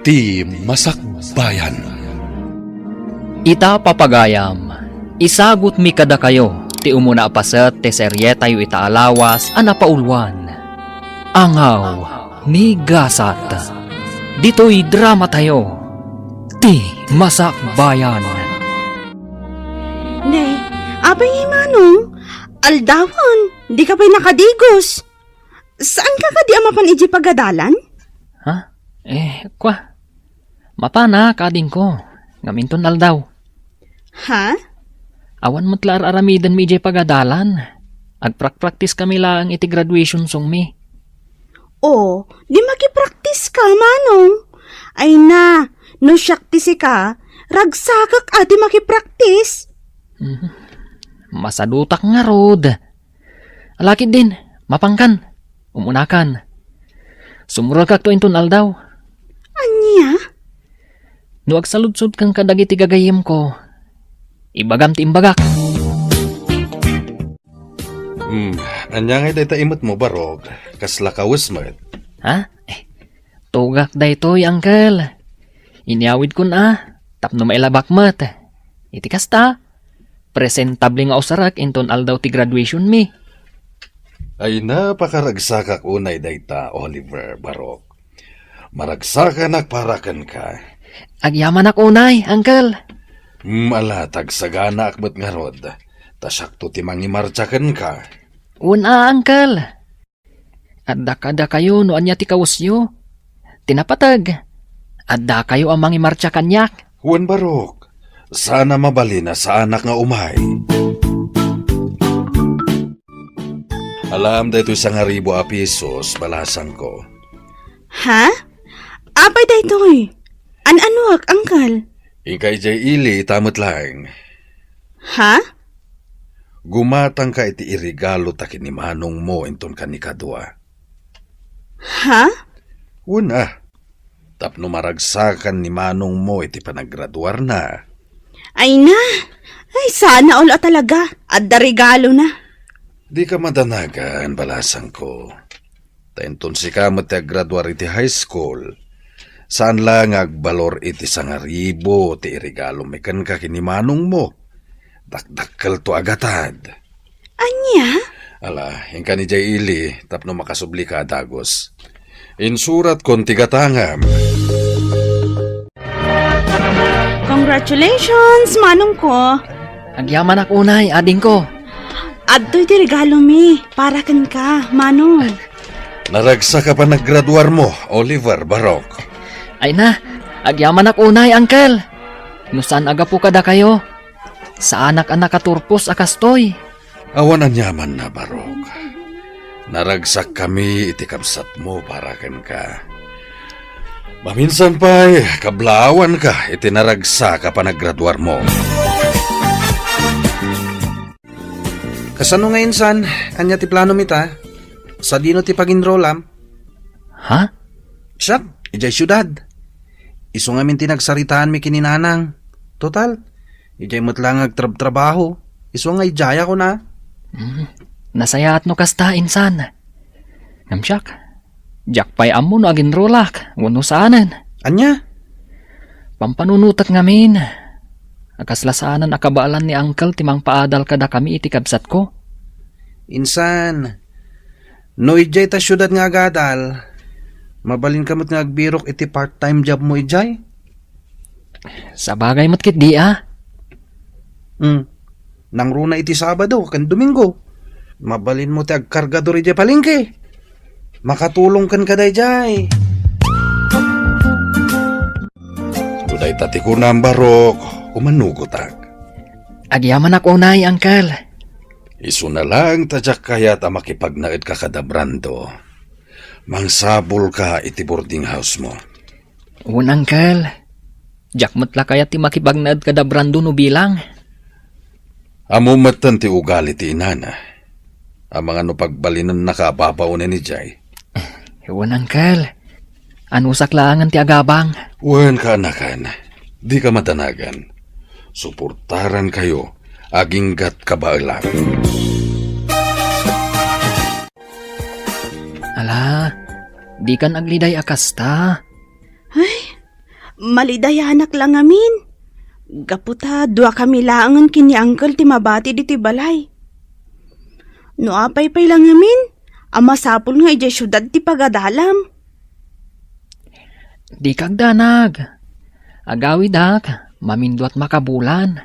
Ti Masakbayan. Ita papagayam, isagot mi kada kayo, ti umuna apaset ti serye tayo itaalawas anapaulwan. Angaw ni Gasat. Dito'y drama tayo, ti Masakbayan. Ne, abay Manong, aldawan, di ka pa'y nakadigos. Saan ka di amapan iji pagadalan? Ha? Kwa. Mapana kading ko, ngaminton aldaw. Ha? Awan mo't lar aramidan mi iji pagadalan. Agprak-praktis kami lang iti graduation song mi. O, di makipraktis ka, Manong. Ay na, no syaktisi ka, ragsakak ati makipraktis. Masadutak nga rod. Alakid din, mapangkan, umunakan. Sumurag kak to inton aldaw. Anya? No agsaludsud kang kadagiti gagayim ko, ibagam ti imbagak. Anya nga day imot mo barog, kasla kawis mo. Ha? Tugak day to'y, uncle. Iniawid ko na, tapno mailabak mat. Iti kasta, presentable nga usarak inton aldaw ti graduation mi. Ay napakaragsakak unay dayta, Oliver Barok. Maragsakan parakan ka. Agyaman ak unay, uncle. Malatag sagana akmat nga rod. Tasakto ti mangimartsakan ka. Una, uncle. Adda kayo no anya ti kawusyo. Tinapatag. Adda kayo amang imartsa kanyak. Juan Barok, sana mabali na sa anak nga umay. Alam dahito isang 1,000 pesos balasan ko. Ha? Abay daytoy. An-anuak, angkal? Ingkay jay ili tamot lang. Ha? Gumatang ka iti irigalo takin ni manong mo inton kanikadwa. Ha? Una, tapno maragsakan ni manong mo iti panagraduar na. Ay na. Ay sana all talaga. Adda regalo na. Di ka madanagan, balasan ko. Tainton si ka graduar iti high school. Saan lang agbalor iti 1,000 ti irigalo mekan ka kinimanong mo. Dakdakkel to agatad. Anya? Ala, yung ni Jay Ili, tapno makasubli ka dagos. Insurat kon tigatangam. Congratulations, Manong ko. Agyaman ak unay, ading ko. Adto'y ti regalo mi. Para kan ka, Manong. Naragsa ka pa naggraduar mo, Oliver Barok. Ay na, agyaman ak unay, uncle. Nusan aga po kada kayo? Sa anak-anak katurpos akastoy. Awan anyaman na, Barok. Naragsak kami iti kabsat mo para kan ka. Maminsan pa kablawan ka iti naragsa ka pa naggraduar mo. Kasano nga insan, anya ti plano mita? Sa dino ti pag-enrollam? Ha? Siyak, ijay syudad. Iso nga min tinagsaritaan mi kininanang. Total, ijay matlang agtrabaho. Iso nga ijaya ko na. Nasayat no kasta insan. Namsyak, jak pay amo no agin rolak, wano saanan. Anya? Pampanunutak ngamin. Akaslasanan akabalan ni uncle timang paadal kada kami iti kabsat ko. Insan, no ijay ta syudad nga agadal. Mabalin kamot nga agbirok iti part-time job mo ijay? Sa bagay matkit di Nangruna iti Sabado, kan Domingo. Mabalin mo ti agkargador ijay palengke. Makatulong kan kaday jay. Uday tati ko na ang Barok, umanugotak. Agyaman ak unay, uncle. Isu na lang tadyak kaya ta makipagnaid ka kada brando. Mangsabol ka iti boarding house mo. Uncle. Jak matla kaya ti makibagnad kada brando no bilang. Amo matan ti ugali ti inana. Ang mga no pagbalinan nakababaunan ni Jay. Uncle. Ano saklangan ti agabang? Wen ka anakan, di ka matanagan. Suportaran kayo, aginggat kabailan. Ala, di kan agliday akasta. Ay, Malidayanak lang amin. Gaputa, dua kami laangan kini Uncle ti mabati diti balay. No apay-pay lang amin, ama sapul nga ijay syudad ti pagadalam. Di kag danag. Agawid ak, mamindo at makabulan.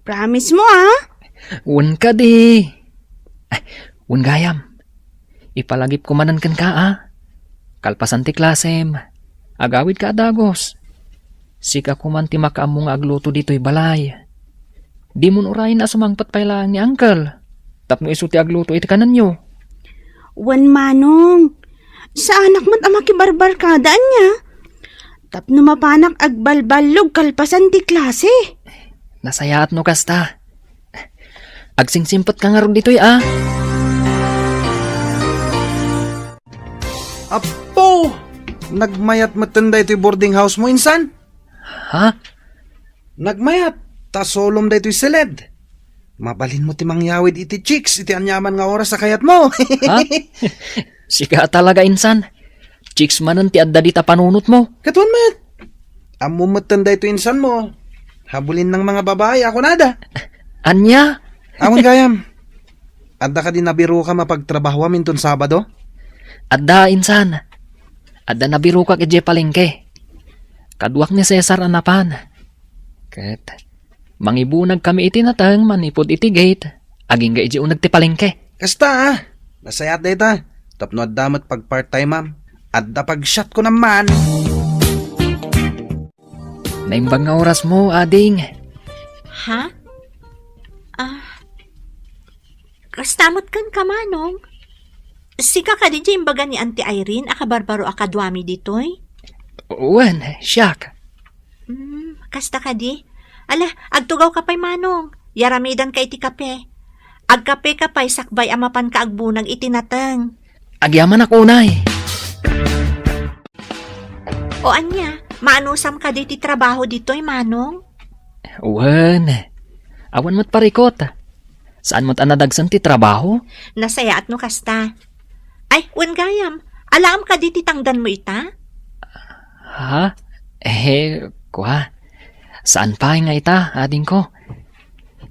Promise mo ah? Un ka di. Ay, un gayam. Ipalagip ko manan kan ka Kalpasan ti klasem. Agawid ka dagos. Sika kuman ti makaamong agluto dito'y balay. Di mo urayin na sumangpat pa lang ni Uncle. Tapno iso ti agluto iti kanan nyo. Wan manong. Sa anak mo't ama kibarbar kadaan niya. Tapno mapanak agbalbalog kalpasan ti klase. Nasayaat no kasta. Agsingsimpot ka nga ron dito'y Apo! Nagmayat matanda ito'y boarding house mo, insan? Ha? Nagmayat, ta solom da ito'y seled. Mabalin mo ti mangyawid iti chicks, iti anyaman nga oras sa kayat mo. Ha? Sika talaga insan. Chicks manan ti adda dita panunot mo. Katuan mat. Amo matanda ito insan mo. Habulin ng mga babae, ako nada. Anya? Amon gayam. Adda ka din nabiro ka mapagtrabaho amin ton Sabado? Adda insan. Adda nabiro ka kay palengke. Kaduak ni Cesar anapan. Ket mangibunag kami iti natang manipod iti gate. Aging ga iji unag ti palengke. Kasta nasayat da ita. Tapno adda mat pag part-time ma'am. Adda pag shot ko naman. Naimbang nga oras mo, ading. Ha? Kastamot kan ka manong. Sika ka din dyan baga ni Auntie Irene, akabarbaro akadwami ditoy. Wen, siyak. Kasta ka di. Ala, agtugaw ka pa'y manong. Yaramidan ka iti kape. Agkape ka pa'y sakbay amapan ka agbunag itinatang. Agyaman ako unay. O anya, maanusam ka di ti trabaho ditoy manong? Wen, awan mo't parikot. Saan mo't anadagsan ti trabaho? Nasaya at no kasta. Ay, wen gayam, alam ka di ti tangdan mo ita? Ha? Kuha. Saan pa nga ita, ading ko?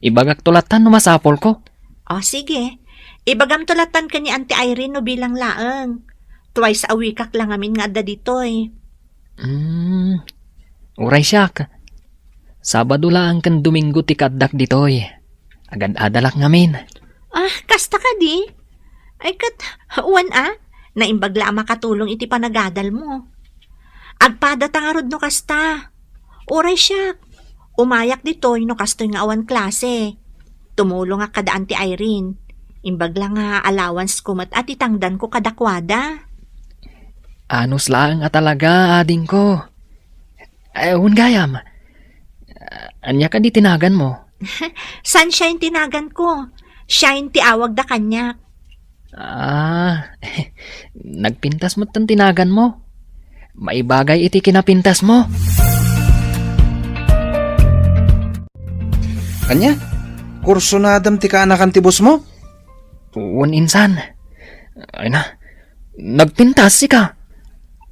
Ibagak tulatan no masapol ko. O sige, ibagam tulatan ka ni Auntie Irene no bilang laeng. Twice a week kak lang amin nga adda ditoy. Uray siyak. Sabado lang kan Domingo ti kaddak ditoy. Agad adalak ngamin. Kasta ka di? Ay kat, uwan naimbagla makatulong iti panagadal mo. Agpada tangarod no kasta. Uray siyak. Umayak ditoy no kastoy nga awan klase. Tumulong nga kada Auntie Irene. Imbagla nga allowance ko mat at itangdan ko kadakwada. Anos lang talaga, ading ko. Gayam. Anya ka di tinagan mo? Sunshine tinagan ko. Shine ti awag da kanya. Nagpintas mo't tan tinagan mo. Maibagay iti kinapintas mo. Anya? Kurso na adam ti kaanakan ti boss mo? Uwan insan. Ay na, nagpintas ka.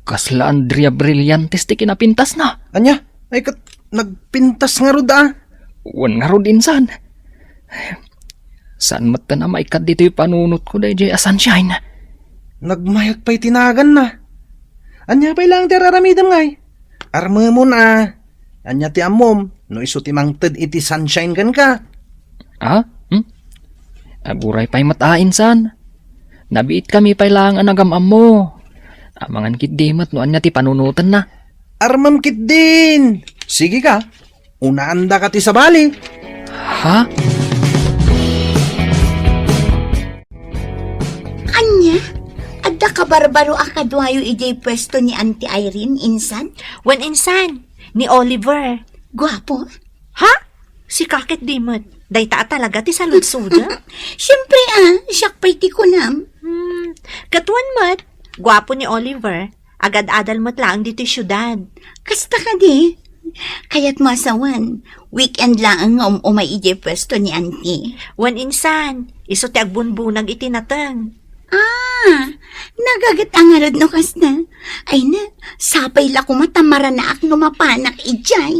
Kasla Andrea Brillantes ti kinapintas na. Anya? Ay kat, nagpintas nga rod Uwan nga rod insan. Saan mat na maikat dito yung panunot ko dahi jay sunshine? Nagmayat pa'y tinagan na. Anya pa'y lang tiraramidam ngay. Arma mo na. Anya ti amom, no iso ti mangted iti sunshine kan ka. Aburay pa'y matain san. Nabiit kami pa'y lang ang nagamam mo. Amangan kit dimat no anya ti panunutan na. Armam kit din. Sige ka, unaanda ka ti sabali. Ha? Anya? Adda ka barbaro akadwayo ijay pwesto ni Auntie Irene, insan? Wen insan, ni Oliver. Gwapo? Ha? Si Kakit Dimot. Dayta talaga ti saludsuda? Siyempre siyak pa'y ti kunam. Katuan mat. Gwapo ni Oliver. Agad-adal mo't lang dito syudad. Kasta ka di. Kaya't masawan. Weekend lang ang umay ijay pwesto ni Auntie. Wen insan, iso ti agbunbunag itinatang. Nagagat ang arad no kasta. Ay na, sapay la kumatamara na ak numapanak ijay.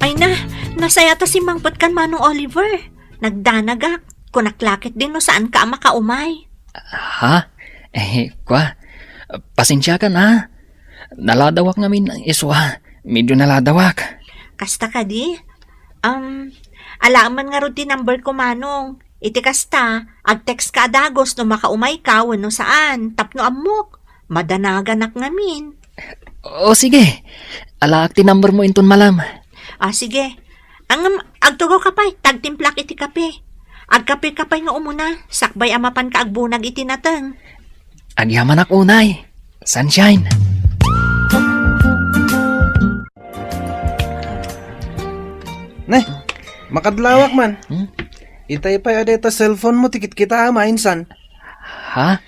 Ay na, nasaya ta si Mangpot kan Manong Oliver. Nagdanagak. Kunaklakit din no saan ka makaumay. Ha? Pasensya ka na. Naladawak namin ang iswa. Medyo naladawak. Kasta ka di? Alaman nga ro di number ko, Manong. Iti kasta, ag-text ka adagos no makaumay ka no saan. Tapno amok. Madanaganak ngamin. O sige. Alaak ti number mo inton malam. Sige. Agtugo ka pa'y, tagtimplak iti kape. Agkape ka pa'y nga umuna, sakbay amapan ka agbunag iti nateng. Agyaman ak unay. Sunshine. Ne, makadlawak man. Hmm? Itay pa adeta cellphone mo, tikit kita mainsan. Ha?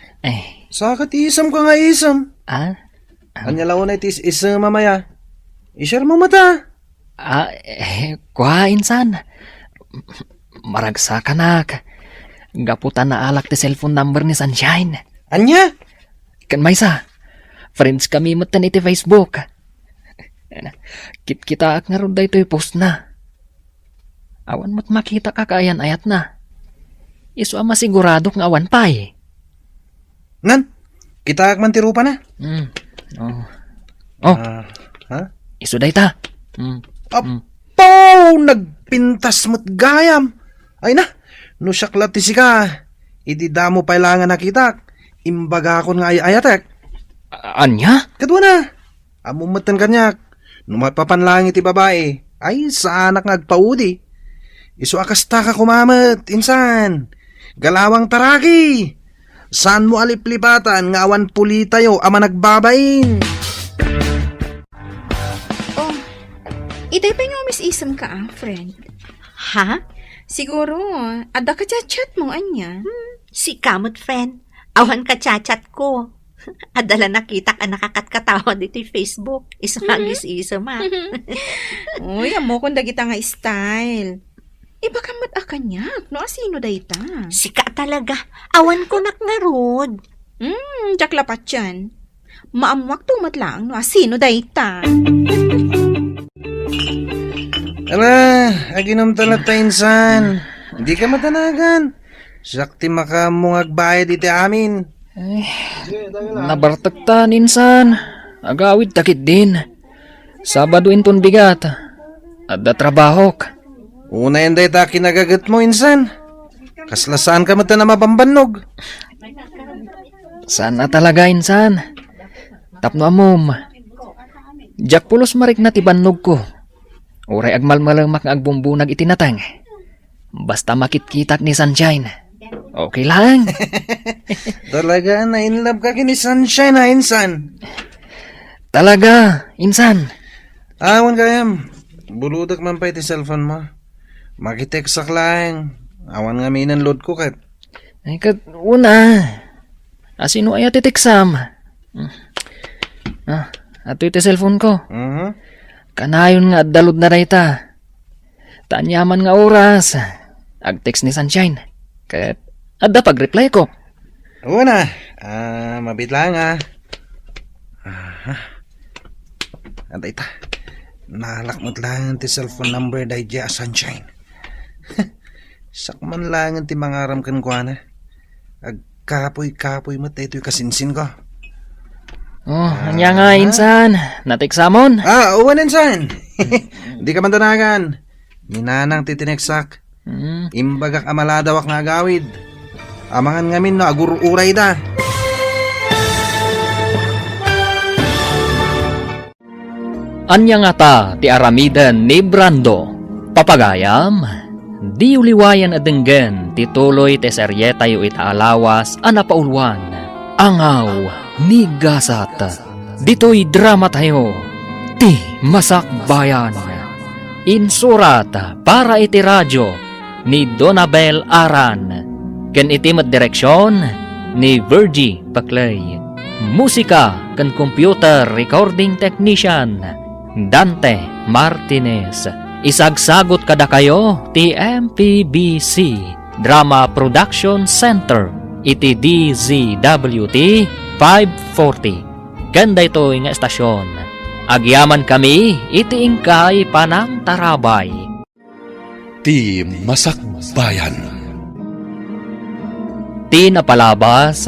Sakat isam ka nga isam. Anya laon na itis isam mamaya. I-share mo mata. Insan. Maragsa ka nak. Gaputan na alak ti cellphone number ni Sunshine. Anya? Kan maysa. Friends kami matan iti Facebook. Kita ak nga ron da ito post na. Awan mo't makita ka kaayan ayat na. Iso ama sigurado nga awan pa eh. Nan, kita ak man tirupa na. Ha? Iso day ta. Apaw! Nagpintas mo't gayam. Ay na, no syaklat ti sika. Iti damo pailangan nakita. Imbaga akon nga ayatek. Anya? Kadwa na. Amumatan kanyak. Numapapanlangit ti babae. Ay, sa anak ngagpaudi. Iso akasta ka kumamat, insan. Galawang taraki. Saan mo aliplipatan nga awan puli tayo ama nagbabain. Itay pa nga Miss Isam ka friend. Ha? Siguro, ada ka chat mo, anya. Si Kamot, friend. Awan ka chat ko. Adala nakita ka nakakatkatawa dito yung Facebook. Isang agis-isa ma. Uy, amo kung dagita nga style. Iba ka mat akanyak, no asino dayta? Sika talaga. Awan ko nakngarod. Jaklapat yan. Maamwak tumat lang, no asino dayta? Ala, aginom talat ta insan. Hindi ka matanagan. Sakti makamungag bayad iti amin. Nabartagtan insan. Agawid takit din. Sabado inton bigat. Adda trabahok. Una yan day ta kinagagat mo insan. Kaslasaan ka mata na mapambanog. Sana talaga insan. Tapno amom. Jak pulos marik na tibannog ko. Uray agmalmalamak nga agbumbunag itinatang. Basta makitkitak ni Sunshine. Okay lang. Talaga na in love ka kini Sunshine ha insan. Talaga, insan. Awan kayam. Buludak man pa iti cellphone mo. Makitext lang. Awan nga minan load ko kat. Ay kat una. Asino ay atiteksam. Ato iti cellphone ko. Kanayon nga dalod na rayta. Tanyaman nga oras. Ag-text ni Sunshine. Kat adda pag-reply ko. Una. Mabit lang ha. Antay ta. Nalakmot lang ti cellphone number dahi dya Sunshine. Sakman lang ti mangaram kan ko na. Agkapoy-kapoy mo tayo kasinsin ko. Anya nga insan. Natiksamon. Uwan insan. Di ka man tanagan. Minanang titineksak. Imbagak amaladawak nga agawid. Amangan ngamin no agururay da. Anya nga ta ti aramidan ni Brando. Papagayam. Di uliwayan adenggen ti tuloy ti seryeta yu itaalawas anapaulwan. Angaw ni Gasat. Dito'y drama tayo. Ti Masakbayan. Insurat para iti radyo ni Donabel Aran. Ken iti direksyon ni Virgie Paclay. Musika ken computer recording technician Dante Martinez. Isagsagot kada kayo ti MPBC Drama Production Center iti DZWT 540. Ganda ito nga estasyon. Agyaman kami iti ingkay panang tarabay. Ti Masakbayan. Ti napalabas,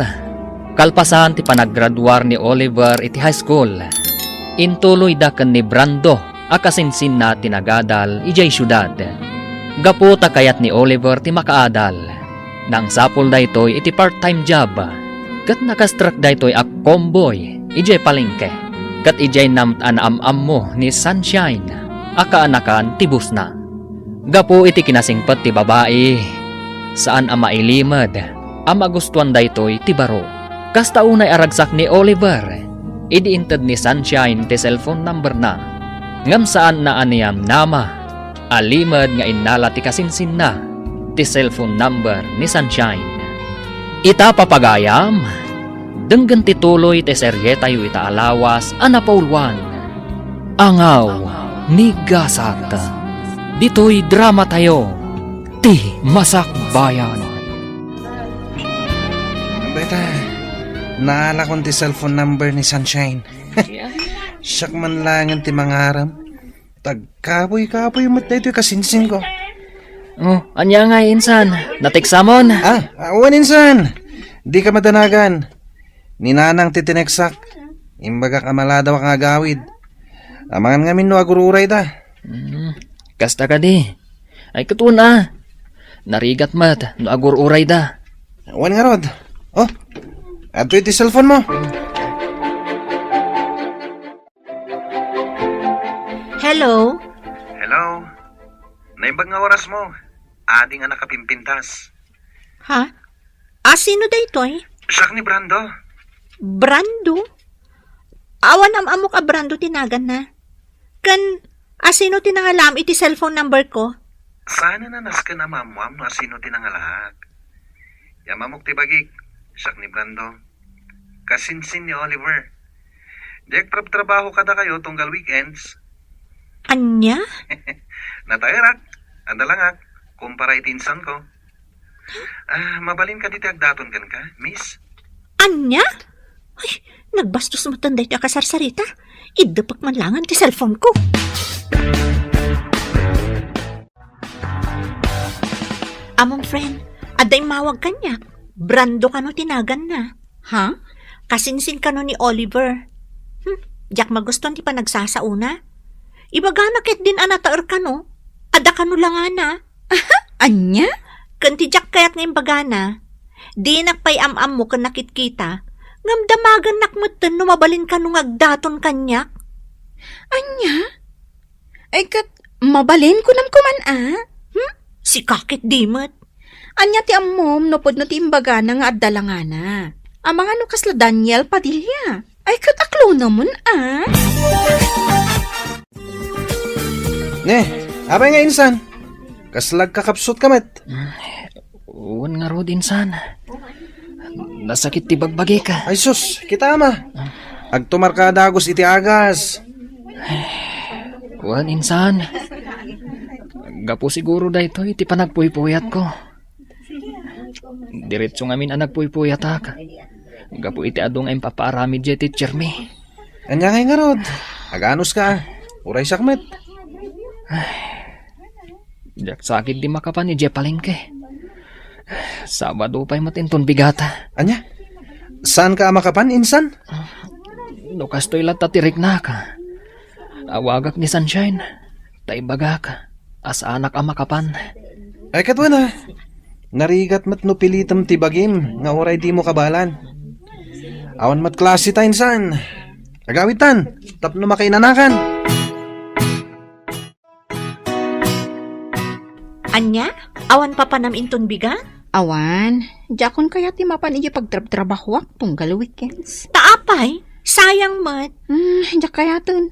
kalpasan ti panaggraduar ni Oliver iti high school. Intuloy da ken ni Brando akasinsin na tinagadal ijay syudad. Gaputa kayat ni Oliver ti makaadal. Nang sapol da ito'y iti part-time job. Kat nakastruck da ito'y a comboy ijay palengke. Kat ijay namt anam-am mo ni Sunshine. Akaanakan ti bus na. Gapu iti kinasingpet ti babae. Saan ama ilimad. Ama gustuan da ito'y ti baro. Kasta unay aragsak ni Oliver. Idiinted ni Sunshine ti cellphone number na. Ngam saan na aniyam nama. Alimad nga inala ti kasinsin na. Ti cellphone number ni Sunshine. Ita papagayam. Denggan ti tuloy ti serye tayo ita alawas anapaulwan. Angaw ni Gasat. Dito'y drama tayo. Ti Masakbayan. Beta, naala kong ti cellphone number ni Sunshine. Siyak man langan ti mangaram. Tagkapoy-kapoy mat na ito'y kasinsin ko. Oh, anya nga insan. Natiksamon. Awan insan. Di ka madanagan. Ninanang titineksak. Imbaga kamala daw ang agawid. Amangan nga minno agururay da. Kasta ka di. Ay katuna. Narigat mat. No agur uray da. Awan nga rod. Oh, ato iti cellphone mo. Hello? Hello. Naimbag nga oras mo. Adi nga nakapimpintas. Ha? Sino da ito'y? Siyak ni Brando. Brando? Awan amok a Brando tinagan na. Kan, sino tinangalam iti cellphone number ko? Sana nanas ka na mamuam no asino tinangalahag. Yamamok ti bagik. Siyak ni Brando. Kasinsin ni Oliver. Diyek trabaho kada kayo tunggal weekends. Anya? Natairak. Andalangak. Kumpara itinsan ko. Mabalin ka diti agdaton kan ka, miss? Anya? Ay, nagbastos mo tanday ti akasarsarita. Idapak man langan ti cellphone ko. Among friend, aday mawag kanyak. Brando ka no tinagan na. Ha? Kasinsin ka no ni Oliver. Diyak magustuhan ti pa nagsasauna. Ibaga na ket din anataer ka no. Ada ka no lang na. Anya? Kanti Jack kayat ngayong bagana. Di nakpay am-am mo kan nakitkita. Ngamdamagan nakmutan no mabalin ka nung agdaton kanyak. Anya? Ay kat, mabalin ko nam kuman Si kakit dimot. Anya ti ammom no pod no ti imbaga na nga addalangana. Ang mga no kasla Daniel Padilla. Ay kat aklo naman Ne, abay nga insan. Kaslag kakapsot kamat. Uwan nga rod insan. Nasakit ti bagbagi ka. Ay sus, kita ama. Agtumar ka dagos iti agas. Uwan insan. Gapo siguro da ito iti panagpuypuyat ko. Diretso ngamin ang nagpuypuyat ak. Gapo iti adong ang papaaramid dya teacher me. Anya nga rod. Aganos ka. Uray sakmet. Diyak sakit di makapan ni Jeff Palengke. Sabado pa'y matinton bigata. Anya? Saan ka makapan, insan? Lukas to'y latatirik na ka. Awagak ni Sunshine. Taibagak. As anak ang makapan. Ay katwa na. Narigat mat no pilitam tibagim. Nga oray di mo kabalan. Awan mat klase ta, insan. Agawitan. Tapno makainanakan. Anya? Awan pa panam inton biga? Awan, jakon kaya ti mapan iya pagtrabaho tunggal weekends. Taapay? Sayang mat. Jak kaya tun.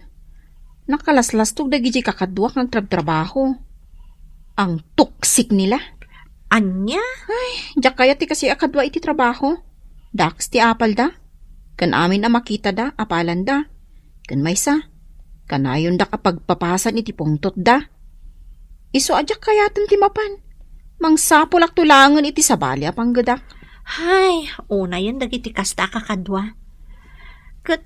Nakalaslas tug dagi kakadwak ng trabaho. Ang tuksik nila. Anya? Jak kaya ti kasi akadwa iti trabaho. Dax ti apal da. Kan amin a makita da, apalan da. Kan maysa. Kanayon da kapag papasan iti pungtot da. Iso ajak kaya ti mapan. Mangsapulak tulangan iti sabali apang gadak. Hay, una yan dagiti kasta kakadwa. Kat,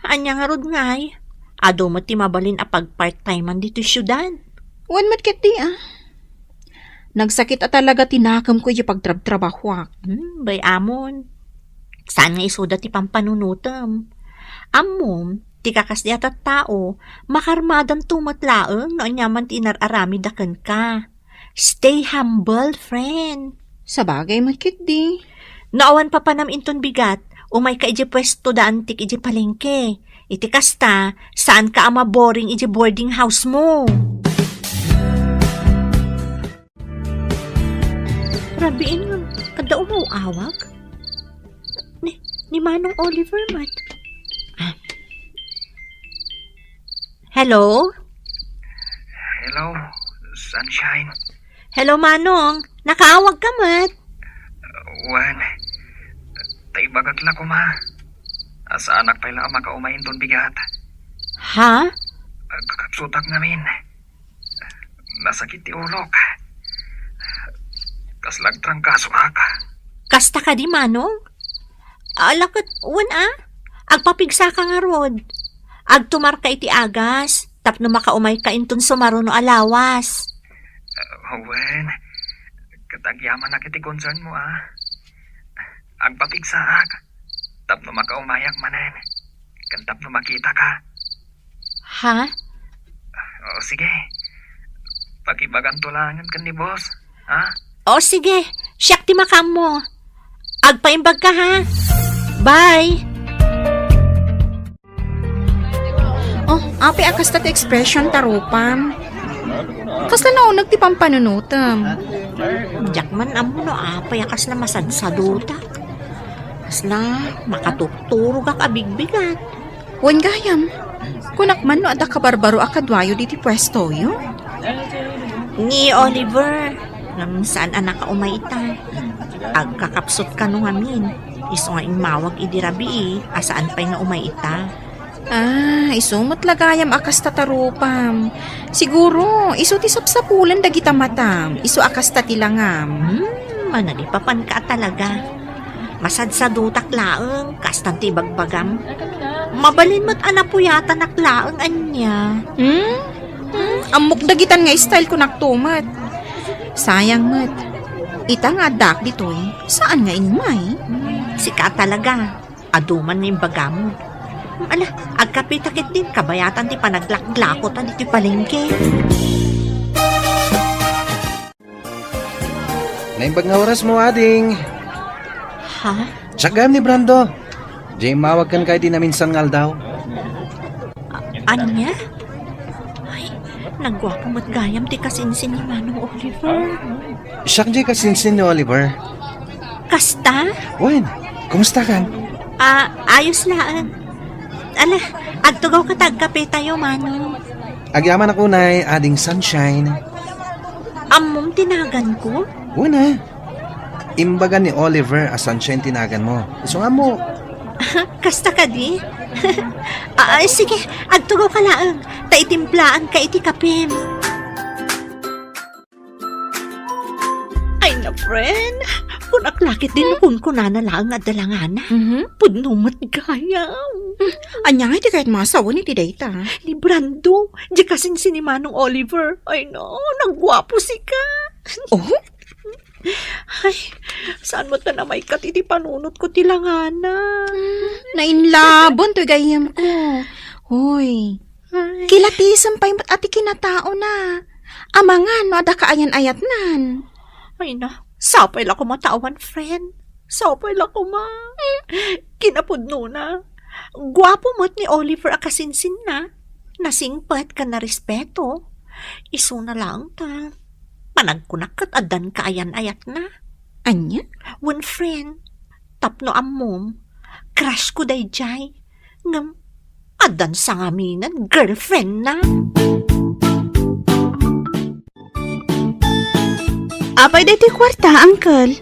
anya nga rod ngay. Ado mo ti mabalin a pag part-timean dito syudad. Wan mat ket di Nagsakit at talaga tinakam ko yung pagtrab-trabahwak. Bay amon. Saan nga isuda ti pampanunutam? Amom, ti kakas di atat tao, makarmadan tumatlaeng no anyaman ti inararami daken ka. Stay humble, friend. Sabagay mat ket di. Naawan pa panam inton bigat, umay ka iji pwesto daan tik iji palengke. Iti kasta, saan ka ama boring iji boarding house mo? Rabiin nga, kada umawawag? Ni Manong Oliver, mat. Hello? Hello, Sunshine. Hello, Manong. Nakaawag ka, mat. Wan, tay bagat la ko ma. Asa anak pa ila makaumain ton bigat. Ha? Kakapsutak namin. Nasakit ti ulok. Kaslag trangkaso ka. Kasta ka di, Manong? Alakot, agpapigsa ka nga rod. Agtumar ka iti agas, tapno makaumay ka inton sumaruno alawas. Wan, katagyaman na kiti concern mo Agpapigsaak, tapno makaumayak manen. Kan tapno makita ka. Ha? O sige, pakibagan tulangan kan ni boss, ha? O sige, siyak ti makam mo. Agpaimbag ka ha. Bye! Oh, api akas tat expression tarupam. Kasla naunag ti pampanunutam. Jakman amo no apay akas na masadsaduta. Kasla makatuturo ka kabigbigat. Wan gayam. Kunak man no ada kabarbaro akadwayo diti pwesto yo. Ni Oliver, ngam saan anak ka umaita. Agkakapsot ka nung amin. Iso nga imawag idirabi asaan pa'y nga umaita. Isumot lagayam akas tatarupam. Siguro, iso ti sapsapulan dagita matam. Iso akas tatilangam. Manalipapan ka talaga. Masadsadutak laeng, kastan ti bagbagam. Mabalin mo't anapuyatan naklaeng anya. Amok dagitan nga style ko naktumat. Sayang mat. Ita nga dak ditoy. Saan nga inmay? Sika talaga. Aduman nga yung bagam. Ala, agkapitakit din kabayatan ti panaglaklakot ti palengke. Naimbag nga oras mo, ading. Ha? Tsagam ni Brando. Jay, mawag kan kay di na minsan ngal daw. Anya? Ay, nagwapo mo't gayam ti kasinsin ni Manong Oliver. Siyak Jay kasinsin ni Oliver. Kasta? Wen, kumusta kan? Ayos laan. Ala, agtugaw ka tagkape tayo, Manong. Agyaman ako na ading Sunshine. Amom tinagan ko? Una, imbagan ni Oliver a Sunshine tinagan mo. Iso nga mo. Kasta ka di? Sige, agtugaw ka laang. Taitimplaan ka iti kapim. Ay na, friend. Kung aklakit din kung kunanalaang at dalangana. Pudnumat gayam. Anya nga iti kahit masawa ni ti data. Ni Brando, di kasing sinimanong Oliver. Ay no, nagwapo si ka. Oh? Ay, saan mo ta na may katiti panunot ko tilangana? Nainlabon to gayam ko. Hoy, Ay, kilatisan pa yung ati kinatao na. Amangan, no ada kaayan ayat nan. ay na, sapay lang ko matawan, friend. Sapay lang ko ma. Kinapudno na. Gwapo mo't ni Oliver akasinsin na. Nasingpat ka na respeto. Iso na lang ta. Panagkunak kat adan kaayan ayat na. Anya? One friend, tapno ammom, crush ko day jay. Ngam, adan sa ngaminan, girlfriend na. Apay day ti kwarta, uncle.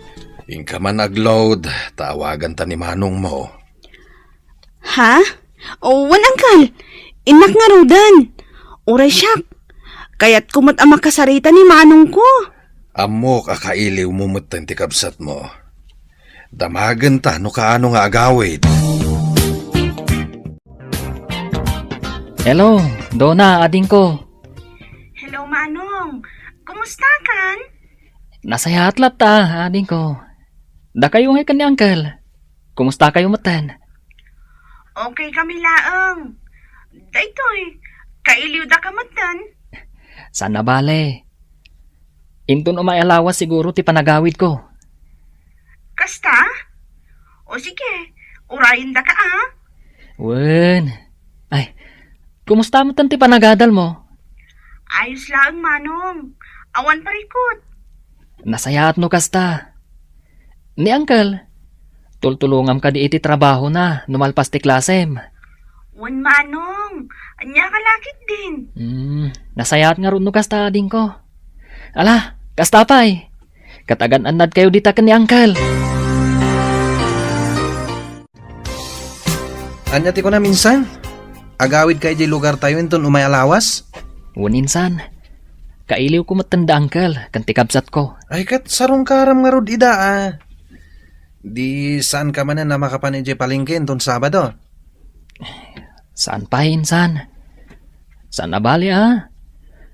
Ingka man nag-load, tawagan ta ni Manong mo. Ha? Wan, uncle. Inak nga rodan. Uray siyak. Kaya't kumot ang makasarita ni Manong ko. Amo kakailiw mo matan ti kabsat mo. Damagan ta no kaano nga agawid. Hello, Dona, ading ko. Hello, Manong. Kumusta kan? Nasaya atlat ta, ading ko. Da kayo nga ni Uncle. Kumusta kayo matan? Okay kami laang. Daytoy, kailiw da kamatan. Sana bale. Intun umayalawas siguro ti panagawid ko. Kasta? O sige, urayin da ka Wen. Ay, kumusta mo ti panagadal mo? Ayos lang, Manong. Awan parikot. Nasayaat no kasta. Ni Uncle, tultulungam ka di iti trabaho na, numalpas ti klasem. Wan, Manong. Anya ka lakit din. Nasayaat nga ron no kasta ading ko. Ala, kasta pa'y. Katagan anad kayo dita ka ni Uncle. Anya ti ko na minsan? Agawid kay di lugar tayo inton umay alawas? Uninsan, kailiw ko matanda Uncle, kanti kabsat ko. Ay kat sarong karam nga rod ida Di saan ka man na makapanidya palengke inton Sabado? Saan pa insan? Saan nabali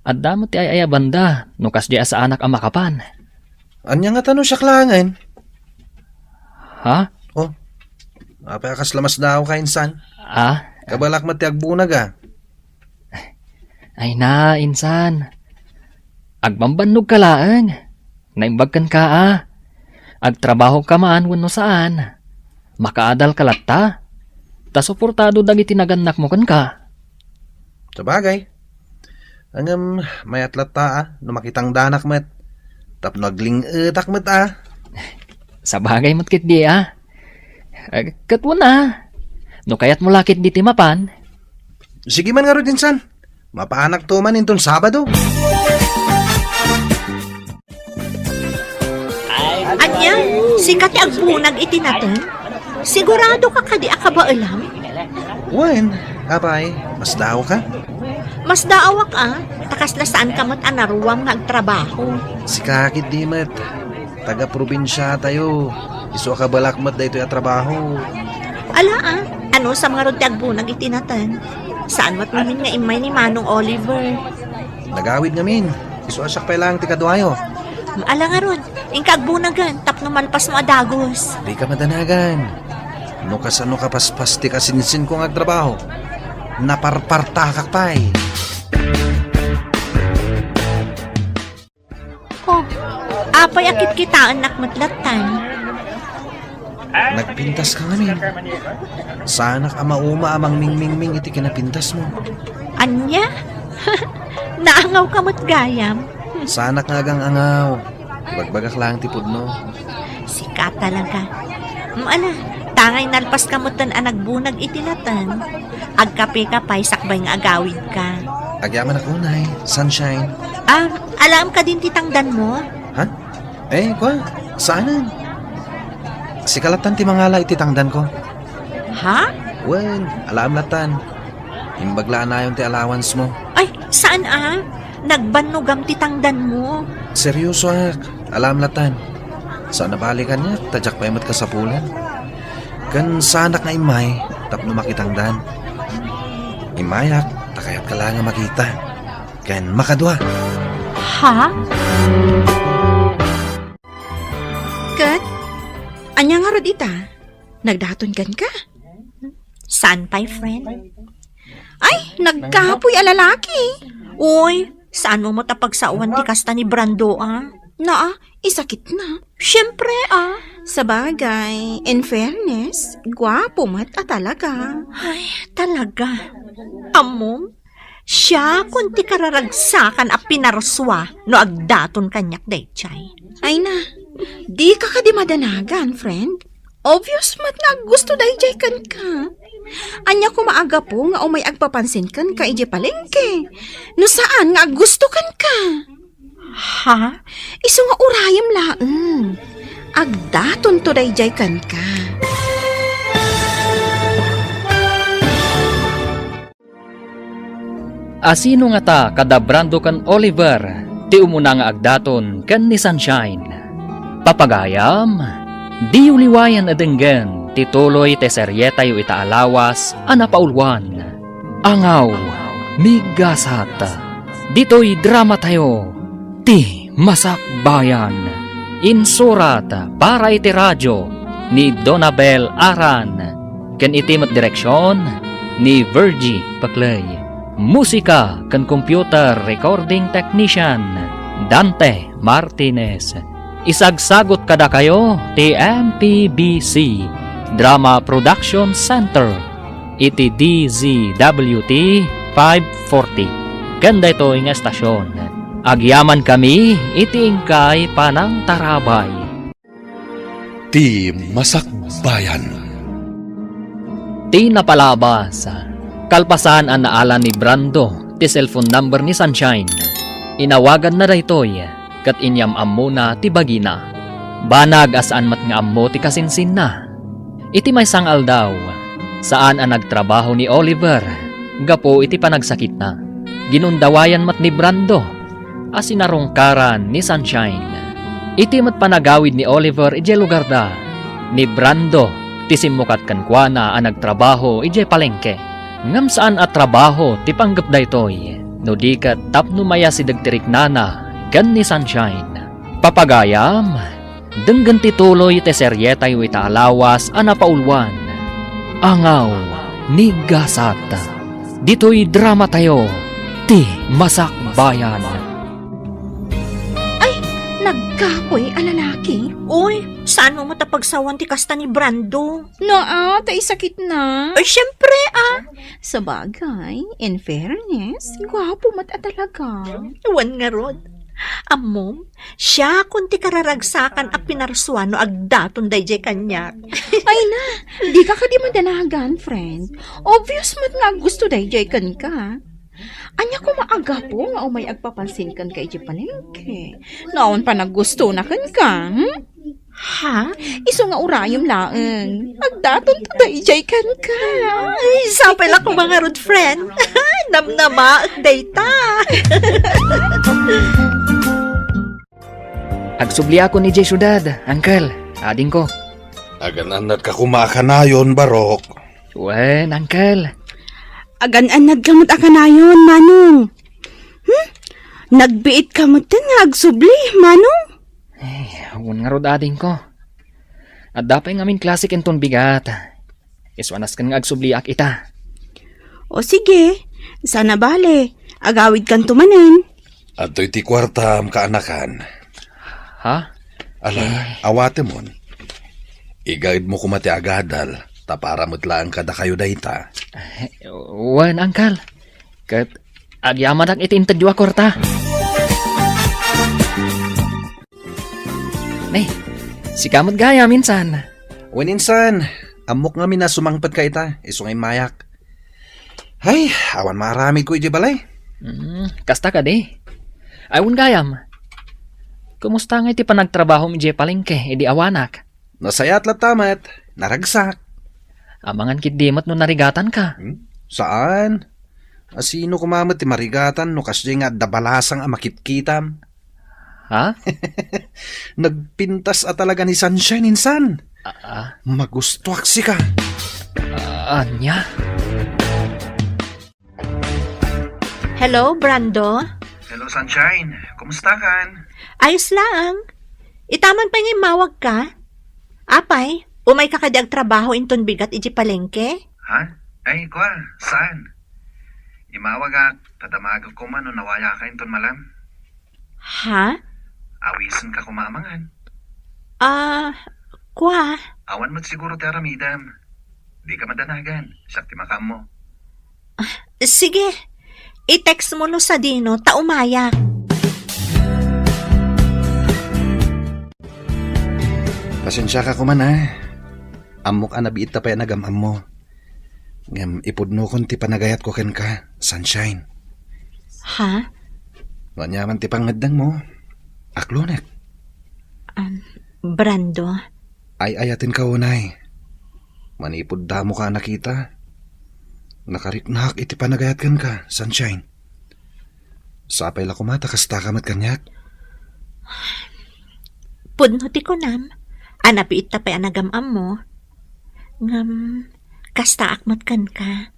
At damot ti ay banda, nukas di sa anak ang makapan. Anya nga tanong siya klangan? Ha? Oh, apay akas lamas daw ka insan. Kabalak mati agbunag Ay na, insan. Agbambannog ka laang. Naimbagkan ka Agtrabaho ka man wano saan. Makaadal ka latta. Ta suportado dagiti naganak mo kan ka. Sabagay. Angam may atlat ta no makitang danak met. Tapno agling etak met Sa bagay mo't kit di Katwan No kayat mo lakit di timapan. Sige man nga ro insan. Mapaanak to man inton Sabado. Anya, sikat ti agbunag iti natin. Sigurado ka kadi akabaalam? Wen, apay, mas daw ka? Mas daawak takas na saan ka mat anaruwam nga agtrabaho. Si kakit di met. Taga-probinsya tayo. Iso ka balakmat da ito yung trabaho. Ala ano sa mga rod ti agbunag iti natin? Saan mat namin nga imay ni Manong Oliver? Nagawid ngamin. Iso asak pa lang ti kadwayo. Ala nga ron, ingka agbunagan, tapno malpas mo adagos. Di ka madanagan. No kasano ka paspas ti kasinsin kong agtrabaho. Naparpartakak pa'y. Oh, apay akit kita anak matlatan. Nagpintas ka ngamin. Sana ka mauma amang mingmingming iti kinapintas mo. Anya? Naangaw ka mo't gayam. Sana ka gang angaw. Bagbagak lang ti pudno. Sika talaga. Ala, tangay nalpas ka mo't tan anagbunag itinatan. Agkape ka pa'y sakbay nga agawid ka. Agyaman ako, Nay. Sunshine. Alam ka din titangdan mo? Ha? Kwa? Saanan? Si kalatan ti mangala ititangdan ko. Ha? Well, alam latan. Imbaglaan na yung ti allowance mo. Ay, saan Nagbanugam titangdan mo. Seryoso alam latan. Saan nabalikan niya, tadyak pa imat ka sa pulan. Kan sanak nga imay, tapno makitangdan. Imayak, takayat ka lang nga makita. Kan makadwa. Ha? Kat, anya nga rod ita? Nagdaton kan ka? Saan pa'y friend? Ay, nagkapoy alalaki. Uy, saan mo matapagsawan ti kasta ni Brando Isakit na. Siyempre Sa bagay, in fairness, gwapo mat talaga. Ay, talaga. Amom, siya kunti kararagsakan a pinarswa no agdaton kanyak daychay. Ay na, di ka di madanagan, friend. Obvious mat nga gusto dayjay kan ka. Anya ko maaga po nga umay agpapansin kan ka ije palengke. No saan nga gusto kan ka? Ha? Iso nga urayam laeng. Agdaton to dayjay kan ka. Asino nga ta kada Brando kan Oliver? ti umuna nga agdaton ken ni Sunshine. Papagayam, di uliwayan adenggen ti tuloy te seryeta yu itaalawas anapaulwan. Angaw, migasat. Dito'y drama tayo, ti Masakbayan. Insurat para iti radyo ni Donabel Aran. Ken itimat direksyon ni Virgie Paclay. Musika ken computer recording technician Dante Martinez. Isagsagot kada kayo ti MPBC Drama Production Center iti DZWT 540. Kanda ito nga estasyon. Agyaman kami iti ingkay panang tarabay. Ti Masakbayan. Ti napalabas. Kalpasan ang naalan ni Brando ti cellphone number ni Sunshine. Inawagan na daytoy kat inyam-am muna ti bagina. Banag asaan mat nga ammo ti kasinsin na. Iti may sangal daw saan ang nagtrabaho ni Oliver. Gapo iti panagsakit na. Ginundawayan mat ni Brando as sinarungkaran ni Sunshine. Iti mat panagawid ni Oliver ije lugar da. Ni Brando ti simukat kankwana ang nagtrabaho ije palengke. Ngam saan at trabaho ti panggap daytoy. No di kat tapno maya si dagtirik nana gan ni Sunshine. Papagayam, denggan ti tuloy ti seryeta yu itaalawas anapaulwan. Angaw, ni gasat. Dito'y drama tayo, ti Masakbayan. Nagkapoy a lalaki. Uy, saan mo matapagsawan ti kasta ni Brando? Naa, tay sakit na. Ay, syempre Sa bagay, in fairness, gwapo mat a talaga. Iwan nga rod. Amom, siya kunti kararagsakan a pinarsuan no agdaton dayjay kanyak. Ay na, di ka di madanagan, friend. Obvious mat nga gusto dayjay kan ka. Anya ko maaga po nga umay agpapansin kan kay di palengke. Naon pa naggusto na kan ka, Ha? Iso nga urayom laeng. Agdaton to dayjay kan ka. Ay, sapay lang ko mga rod friend. Namnama at data. Agsubli ako ni Jay Syudad, Uncle. Ading ko. Agananat ka kumakanayon, Barok. Wen, Uncle. Agan-anad kamot akanayon, Manong. Nagbiit kamot din nga agsubli, Manong. Awan nga rod ading ko. At dapay ngamin klasik enton bigat. Iswanas kan nga agsubliak ita. O sige, sana bale. Agawid kan tumanin. At ti kwartam kaanakan. Ha? Ala, awate mon. Igaid mo kumati agadal. Tapara mutlaan kada kayo dayta. Wen, Uncle. Kat agyaman ak iti intadyo akorta. Nay, si kamot gaya minsan. Waninsan, amok nga mina sumangpad ka ita, iso ngay mayak. Ay, awan maramid ko iti balay. Kasta ka di. Ayun gayam. Kumusta nga iti panagtrabaho mi Jay palengke, edi awanak? Nasayat latamat, naragsak. Amangan kit dimot no narigatan ka. Saan? Asino kumamat ti marigatan no kasya nga dabalasang amakitkitam. Ha? Nagpintas at talaga ni Sunshine insan. Magustuak si ka. Anya? Hello, Brando? Hello, Sunshine. Kumusta kan? Ayos lang. Itaman pa nga mawag ka. Apay, umay ka kadag trabaho inton bigat iji palengke? Ha? Ay, kwa, saan? Imawag ak, tadamagag ko man no nawaya ka inton malam. Ha? Awisan ka kumamangan. Kwa? Awan mo't siguro ti aramidam. Di ka madanagan, siyak ti makam mo. Sige, i-text mo no sa Dino, taumaya. Pasensya ka kuman Amok anabiit ta pa yan nagamam mo. Ngam ipudno kon ti panagayat ko ken ka, Sunshine. Ha? Wanyaman ti pangadang mo. Aklonek. Brando? Ay ayatin ka unay. Manipod damo ka nakita. Nakariknak iti panagayat ken ka, Sunshine. Sapay la kumata kasta kamat kanyak. Pudno ti kunam. Anapi ita pa anagamam mo. Ngam, kasta akmat kan ka.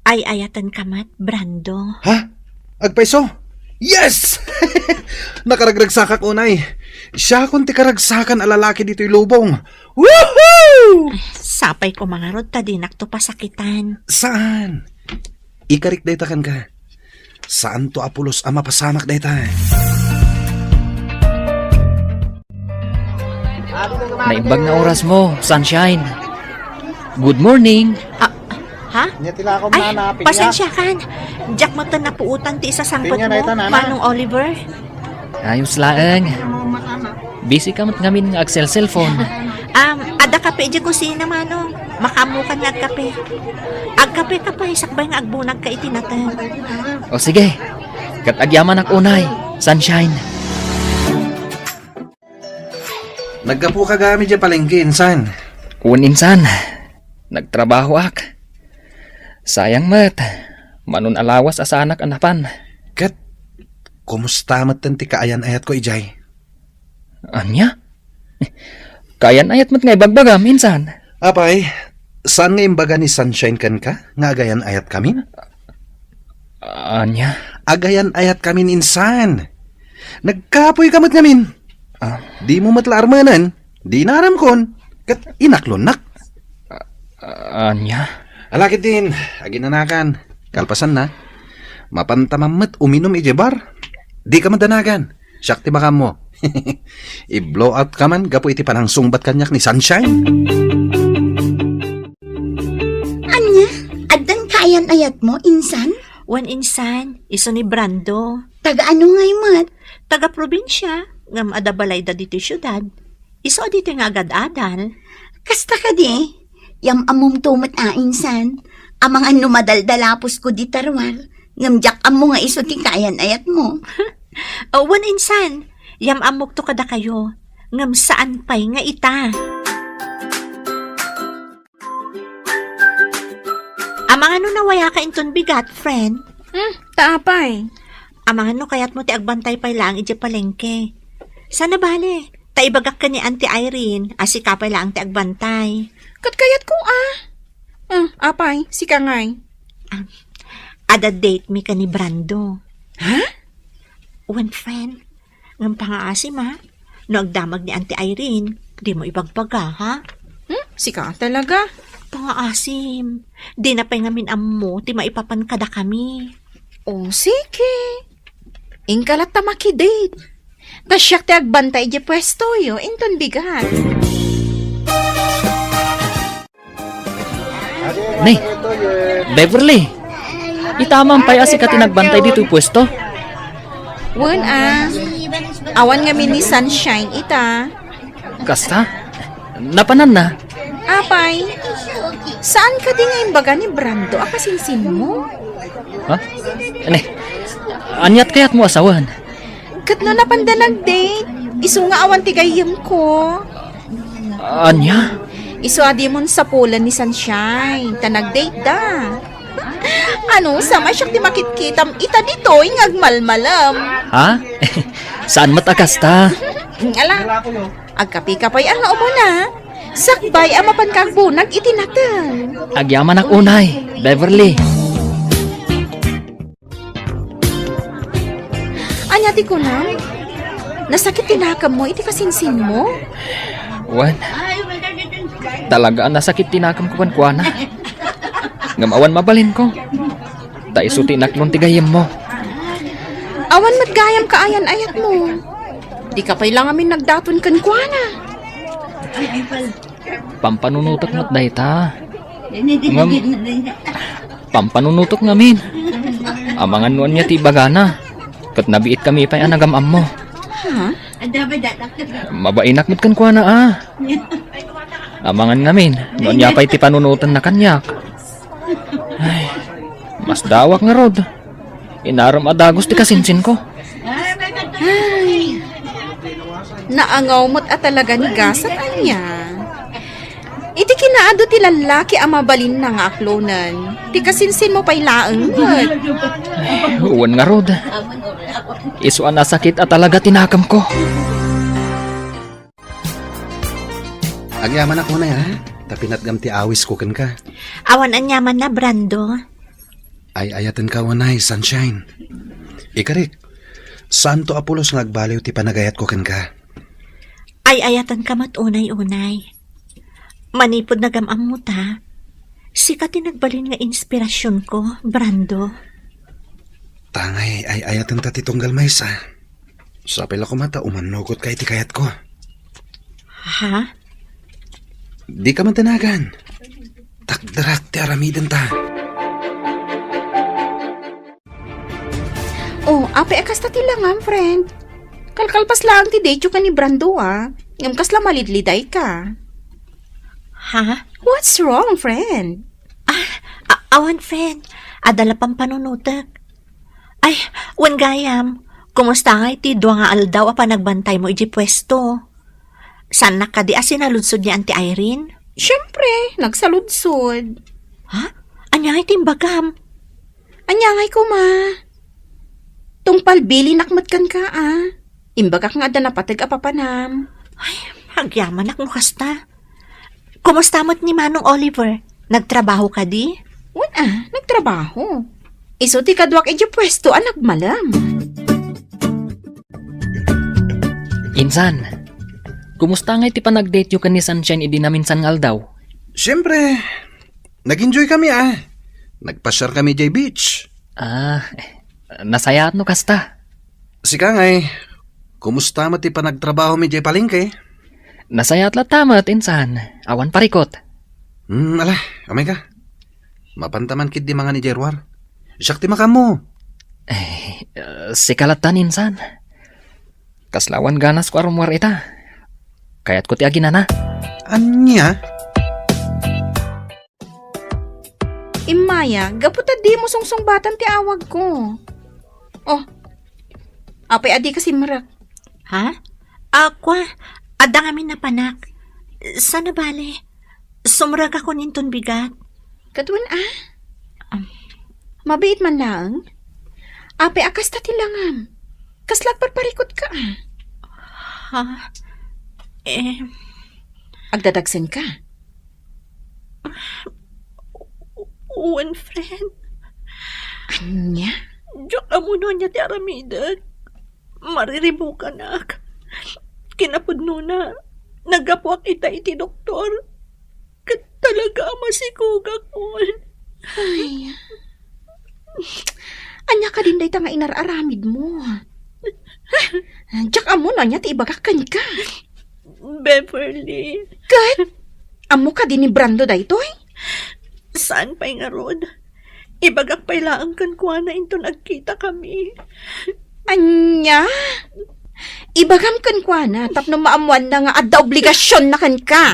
Ay ayatan kamat, Brando. Ha? Agpaiso? Yes! Nakaragragsakak unay. Siya kung ti karagsakan alalaki dito'y lubong. Woohoo! Sapay ko mga rod, tadinak to pasakitan. Saan? Ikarik daytakan ka. Saan to Apulos ang mapasamak dayta? Naimbag na oras mo, sunshine. Good morning. Ha? Ay, pasensya kan. Jack mata na puutan ti isa sangpot mo. Manong Oliver. Ayos laeng. Busy ka mat ngamin nga Axel cellphone. Ada kape di kusina manong. Makamukan nga agkape. Agkape ka pa, isakbay nga agbunag ka itinatan. O sige, kat agyaman ak unay, sunshine. Nagkapu ka gamit dyan palengke, insan. Insan, nagtrabaho ak. Sayang mat, manon alawas asanak anapan. Kat, kumusta matan ti kaayan ayat ko, Ijay? Anya? Kayan ayat mat nga ibagbagam, insan. Apay, saan nga imbaga ni Sunshine kan ka? Nga agayan ayat kami? Anya? Agayan ayat kami insan. Nagkapoy kamat ngamin. Di mo matlaarmanan, di naram kon. Kat inaklonak. Anya? Alakit din, aginanakan. Kalpasan na. Mapantamamat uminom ijebar. Di ka madanagan. Siyak ti baka mo. I-blow out ka man, gapo iti panang sungbat kanyak ni Sunshine. Anya, adan kayan ayat mo, insan? Wan insan, iso ni Brando. Taga ano ngay mat? Taga probinsya, ngam adabalay da dito syudad. Iso dito nga agad-adal. Kasta ka di? Yam amom tumat insan. Amang ano madaldalapos ko di tarwar. Ngamjak amo nga iso ti kayan ayat mo. Wan insan, yam amok to kada kayo. Ngam saan pay nga ita. Amang ano nawaya ka inton bigat, friend? Taapay. Amang ano kayat mo ti agbantay pay lang ije palengke. Sana bale, taibagak ka ni Auntie Irene, asika pay lang ti agbantay. Katkayat ko apay, si kangay. Ada date mi ka ni Brando. Ha? One friend, ngam pangaasim ha? No agdamag ni Auntie Irene, di mo ibagbaga ha? Si ka talaga? Pangaasim, di na pa'y ngamin ammo, ti maipapan kada kami. O sige. Ingkalat ta makidate. Tasyak ti agbantay di pwesto yo, inton bigat. Nay, Beverly, itamang pay asi ka tinagbantay dito pwesto. Wan awan nga ni Sunshine ita. Kasta, napanan na. Apay, saan ka di nga imbaga ni Brando akasinsin mo? Ha? Ane, anyat kayat mo asawan. Kat no napanda nag-date, iso nga awan tigayam ko. Anya? Iso adi mon sa pulan ni Sunshine, ta nag-date da. Ano, sama siya ti makitkitam ita dito, ingagmalmalam. Ha? Saan matakasta? Ala, agkapi ka pa'y ang naubo na. Sakbay ang mapankakbunag itinatan. Agyaman ak unay, Beverly. Anyati ko na, nasakit tinakam mo, iti kasinsin mo. Wan, talaga ang nasakit tinakam ko kuana. Ngamawan mabalin ko. Dahil suti naklong tigayam mo. Awan matgayam ka ayan ayat mo. Di ka pa'y lang amin nagdaton kan kuana. Pampanunutok mo't dahi ta. Pampanunutok ngamin. Amangan nuan niya ti bagana. Kat nabiit kami pa'y anagamam mo. Ha? Mabainak mo't kan kuana Amangan ngamin. Nuan niya pa'y ti panunutan na kanyak. Ay, mas dawak nga rod. Inaram adagos ti kasinsin ko. Ay, naangaw mo't at talaga ni gasat anya. Iti naado ti lalaki ang mabalin na nga aklonan. Ti kasinsin mo pa'y laeng. Huwan nga rod. Isuan na sakit at talaga tinakam ko. Agyaman ako na ya. Tapinat gam ti awis ko ka. Awan anyaman na, Brando. Ay ayatan ka wanay, sunshine. Ikarik, Santo Apolos ngagbaliw ti panagayat ko ka. Ay ayatan ka mat unay-unay. Manipod na gamam mo ta. Sikat nagbalin nga inspirasyon ko, Brando. Tangay ay ayatan ta ti tunggal maysa. Sapil ako mata umanugot kay ti kayat ko. Ha? Di ka matanagan. Takdarak ti aramiden ta. Oh, ape akasta ti langam, friend. Kalkalpas lang ti dejo ka ni Brando, ah. Ngam kasla malidliday ka. Ha? What's wrong, friend? Awan, friend. Adala pang panunutak. Ay, wan gayam. Kumusta nga iti dua nga aldaw apa nagbantay mo iji pwesto? San na ka di asinaludsod ni Auntie Irene? Siyempre, nagsaludsod. Ha? Anya iti bagam? Anyangay ko, ma. Tungpal bili nakmat kan ka, ah. Imbagak nga da napatag apapanam. Ay, hagyaman ak mo kasta. Kumusta mo't ni Manong Oliver? Nagtrabaho ka di? Nagtrabaho. Iso ti kadwak iji pwesto ang nagmalam. Insan, kumusta nga iti panag-date yung ni Sunshine idi namin san ngal daw? Siyempre, nag-enjoy kami Nagpasyar kami jay beach. Nasayat no kasta. Sika ngay, kumusta mo ti panagtrabaho mi jay palengke? Nasayat la tamat, insan. Awan parikot. Ala, amay ka. Mapantaman kid di mga ni Jerwar. Siyak ti makam mo. Sikalatan, insan. Kaslawan ganas ko arumwar ita. Kaya't ko ti aginana. Anya? Imaya, gaputa di mo sungsong batan ti awag ko. Oh, apay adi kasi marak. Ha? Aqua, adang amin na panak. Sana bale? Sumrag ako ninton bigat. Katuan Mabait man lang. Apay akas ta tilangam. Kaslat parparikot ka Ha? Agdadagsan ka. One friend. Anya? Diyak amuno niya ti aramidag. Mariribukan ak. Kinapudno na. Nagapuak ita iti doktor. Kat talaga masikugak mo. Ay. Anya ka din day nga inararamid mo. Diyak amo na niya ti ibagakan ka. Beverly. Kat? Amo ka din ni Brando daytoy? Saan pa'y nga rod? Ibagak pa'y laang kan kuha na into nagkita kami. Anya? Ibagam kan kwa na, tapno maamuan na nga adda obligasyon na kan ka.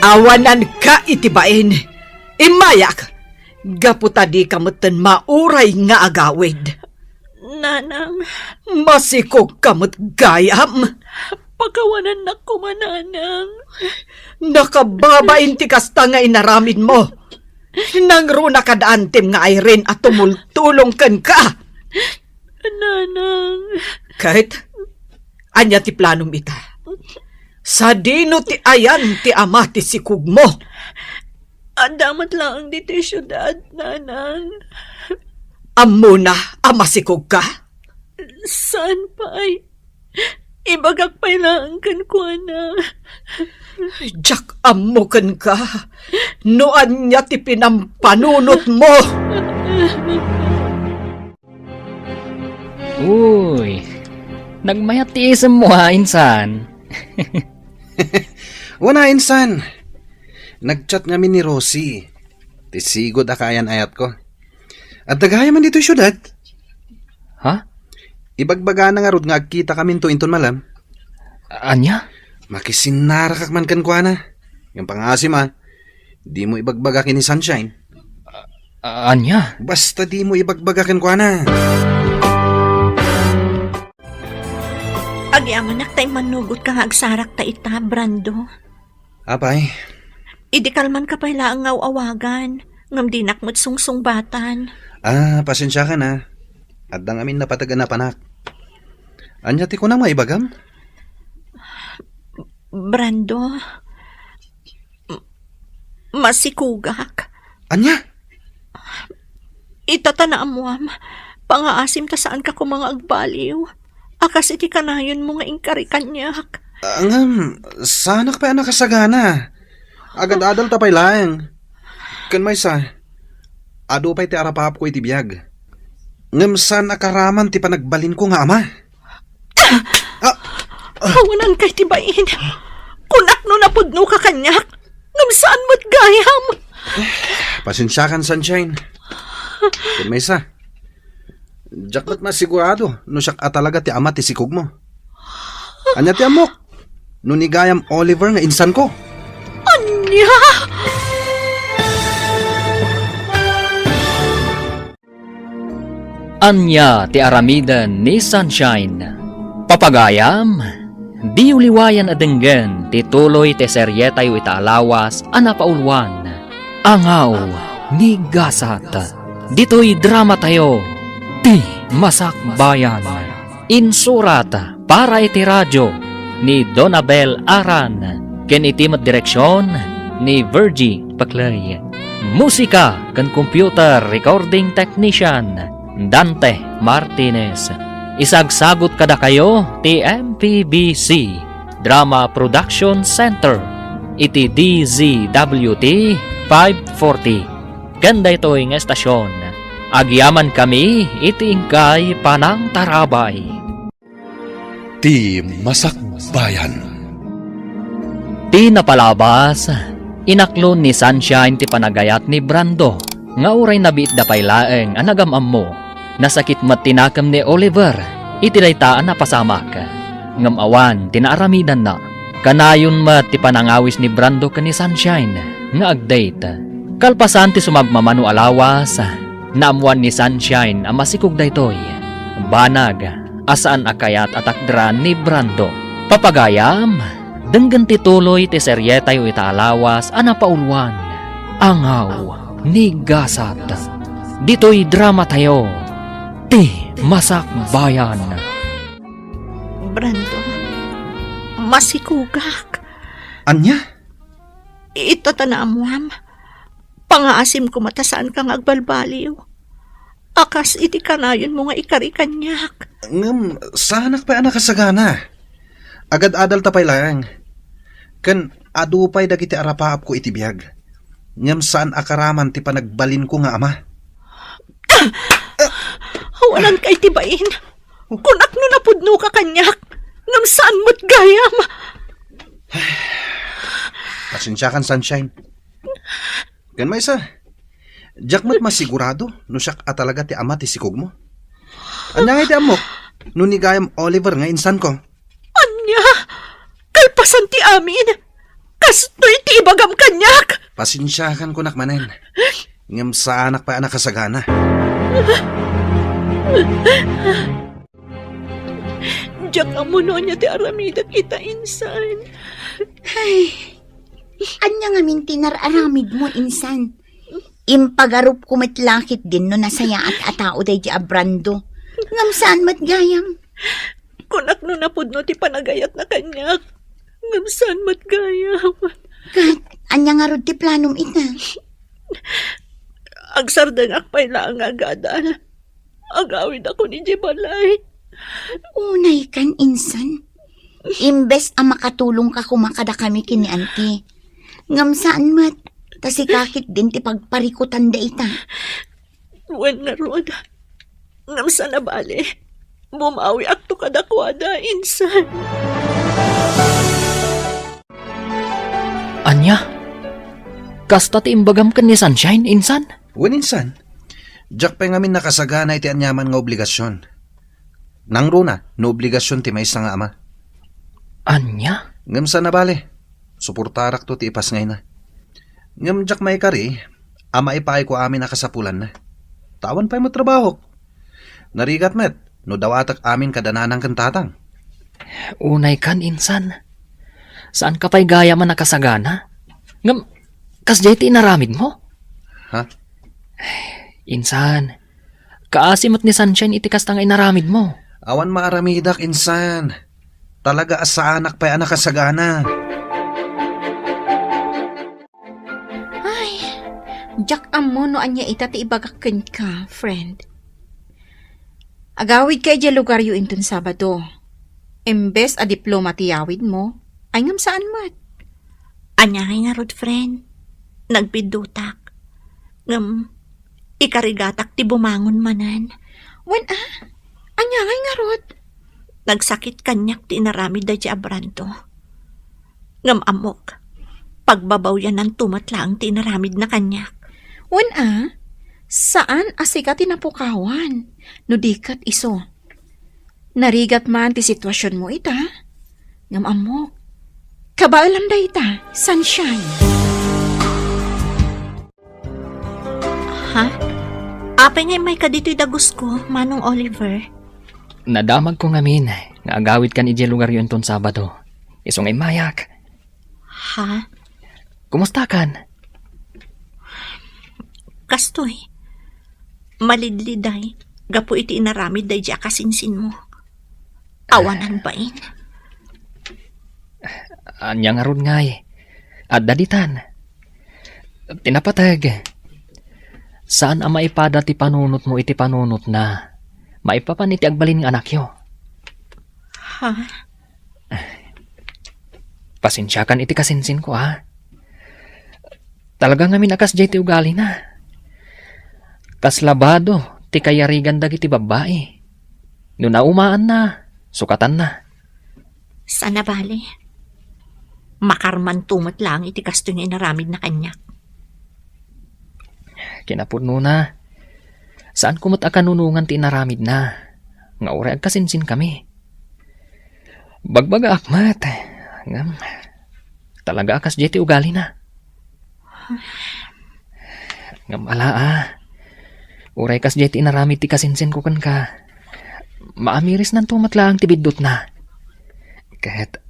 Awanan ka itibain. Imayak. Gaputa di kamutan mauray nga agawid. Nanang, Masikog kamut gayam. pagkawanan na ko mananang. Nakababain ti kasta nga inaramid mo. Nangruna kadaan tim nga Irene at tumultulong kan ka. Nanang, Kahit anya ti planom ita. Sa dino ti ayan ti ama ti sikug mo. damat lang dito yung syudad, nanang. Amo na ama sikug ka. Saan pa'y? Ibagak pa'y laang kan kuha na. Jack amo kan ka. Noan niya ti pinampanunot mo. Uy, nagmayat ti isem mo ha, insan. Wana insan. Nagchat nga ni Rosie. Tisigod akayan ayat ko. At dagaya man dito yung syudad. Ha? Ibagbaga na nga rod nga agkita kami to inton malam. Anya? Makisinarakak man kan kwa na. Yung pangasim di mo ibagbaga kini Sunshine. Anya? Basta di mo ibagbaga kan kwa na. Agyaman nak tay manugot ka nga agsarak ta ita, Brando. Apay, Idi kalman ka pala ang awagan. Ngam dinak mo't sungsungbatan. pasensya ka na. At dang amin napatagan na panak. Anya ti ko na maibagam? Brando, masikugak. Anya? Itatanaan mo am, pangaasim ta saan ka kung mga agbaliw. Akas iti kanayon mo nga ingkari kanyak. Sanak pa anak kasagana. Agad-adal tapay lang. Kan may sa, ado pa'y ti arapahap ko iti biyag. Ngam saan akaraman ti panagbalin ko nga ama? Kawanan kay tibain. Kunak no napudno ka kanyak. Ngam saan mo't gayam. Pasensya kan, Sunshine. Kan may sa, jak ba't masigurado no siyak talaga ti ama ti sikog mo? Anya ti amok? No ni gayam Oliver nga insan ko? Anya! Anya ti aramidan ni Sunshine. Papagayam, di uliwayan adenggen ti tuloy ti serye tayo itaalawas anapaulwan. Angaw ni Gasat. Dito'y drama tayo. Ti Masakbayan. Insurat para iti radyo ni Donabel Aran. Ken itimat direksyon ni Virgie Paclay. Musika kan computer recording technician Dante Martinez. Isagsagot kada kayo ti MPBC Drama Production Center iti DZWT 540. Ganda ito'y nga estasyon. Agyaman kami iti ingkay panang tarabay. Ti Masakbayan. Ti napalabas, inaklon ni Sunshine ti panagayat ni Brando, nga uray nabiit da pay laeng anagam mo, nasakit mat tinakam ni Oliver, itilaitaan na pasamak. Ngam awan, tinaaramidan na, kanayon mat ti panangawis ni Brando ka ni Sunshine, nga agdate. Kalpasan ti sumagmamano alawas, naamuan ni Sunshine ang masikog daytoy. Banag, asaan akayat at akdran ni Brando. Papagayam, denggan ti tuloy ti serye tayo itaalawas anapaulwan. Angaw ni Gasat. Dito'y drama tayo. Ti Masakbayan. Brando, masikugak. Anya? Itatanaan mo am, pangaasim ko matasaan kang agbalbaliw. Akas iti kanayon mo nga ikari kanyak. Ngam, sanak pa anak kasagana. Agad-adal tapay lang. Kan adupay dagiti arapaap ko iti biyag. Ngam saan akaraman ti panagbalin ko nga ama. Walang kay tibain. Kunak no napudno ka kanyak. Ngam saan mo't gayam. Pasensya kan, Sunshine. Kan may isa, jak mat masigurado no siyak talaga ti ama ti sikog mo. Anya nga iti amok, no ni gayam Oliver nga insan ko. Anya, kalpasan ti amin. Kastoy ti ibagam kanyak. Pasensya kan ko nakmanen. Ngam sa anak pa anak kasagana. Diyak amo no niya ti aramida kita insan. Ay, anya nga min tinararamid mo, insan. Impagarup kumitlakit din no nasaya at atao day di Brando. Ngam saan matgayam? Kunak no napudno ti panagayat na kanyak. Ngam saan mo't gayam. Kat, anya nga rod ti planom ita. Agsardang akpay lang agadal. Agawid ako ni Jebalay. Unay kan, insan. Imbes ang makatulong ka kumakada kami kini auntie. Ngam saan mat, tasikakit din ti pagparikutan da ita. Wen nga rod. Ngam saan na bali. Bumawi akto kadakwada, insan. Anya? Kasta ti imbagam ka ni Sunshine, insan? Wen insan, jak pa ngamin nakasagana iti anyaman nga obligasyon. Nang runa, no obligasyon ti may nga ama. Anya? Ngam sa nabali, suportarak to ti ipas ngay na. Ngam jak may kari, ama ipaay ko amin nakasapulan na. Tawan pa'y mo trabaho. Narigat met, no dawatak amin kadananang kantatang. Unay kan, insan. Saan ka pa'y gaya man nakasagana? Ngam, kasjay ti inaramid mo? Ha? Insan, kaasimot ni Sunshine iti kasta nga inaramid mo. Awan maaramidak, insan. Talaga asa anak pa'y anak kasagana. Ay, Jack amo no anya ita ti ibagakken ka, friend. Agawid kay di lugar yu inton Sabado. Imbes a diploma ti yawid mo, ay ngam saan mat? Anyangay nga rod, friend. Nagpidutak. Ngam, ikarigatak ti bumangon manan. Wen anya nga rod? Nagsakit kanyak ti inaramid da di abranto. Ngam amok. Pagbabaw yan ng tumatlaang ti inaramid na kanyak. Wen saan asika tinapukawan? No dikat iso. Narigat man ti sitwasyon mo ita. Ngam amok. Kabaalam da ita, Sunshine. Ha? Apay ngay may kadito'y dagos ko, Manong Oliver. Nadamag ko ngamin nga agawid kan iti lugar yun ton Sabado. Isong ay mayak. Ha? Kumusta kan? Kastoy. Malidliday. Gapo iti inaramid day di akasinsin mo. Awanan bain. Anya nga ron ngay. At daditan. Tinapatag. Saan ang maipada ti panunot mo iti panunot na maipapan iti agbalin ng anak yo? Ha? Pasensyakan iti kasinsin ko, ha? Talaga nga minakas jay ti ugali na. Kaslabado ti kayarigan dagiti babae. No naumaan na, sukatan na. Sana bali. Makarman tumot lang iti kasto nga inaramid na kanyak. Kinapuno na. Saan kumot akanunungan ti inaramid na? Nga ore agkasinsin kami. Bagbaga akmat. Ngam, talaga akas jay ti ugali na. Ngam ala Uray kas jay ti inaramid ti kasinsin ko kan ka. Maamiris nan tumatlaang ti biddot na. Kahit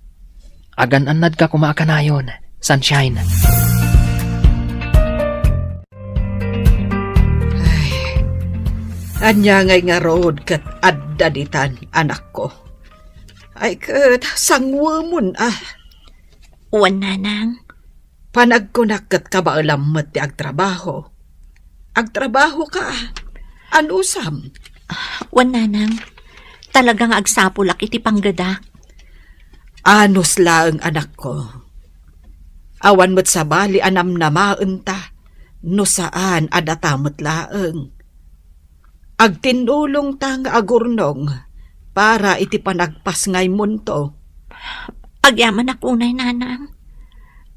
agan-anad ka kumaakanayon, Sunshine. Anya nga road kat addaditan, anak ko. Ay kat sangwamon Uwan nanang. Panagkunak kat kabaalamot ti agtrabaho. Agtrabaho ka. Anusam. Uwan nanang. Talagang agsapulak iti panggada. Anos laeng anak ko. Awan mo't sa bali anam na maunta. No saan adatamot laeng. Agtinulong ta nga agurnong para iti panagpas ngay munto. Agyaman akunay nanang.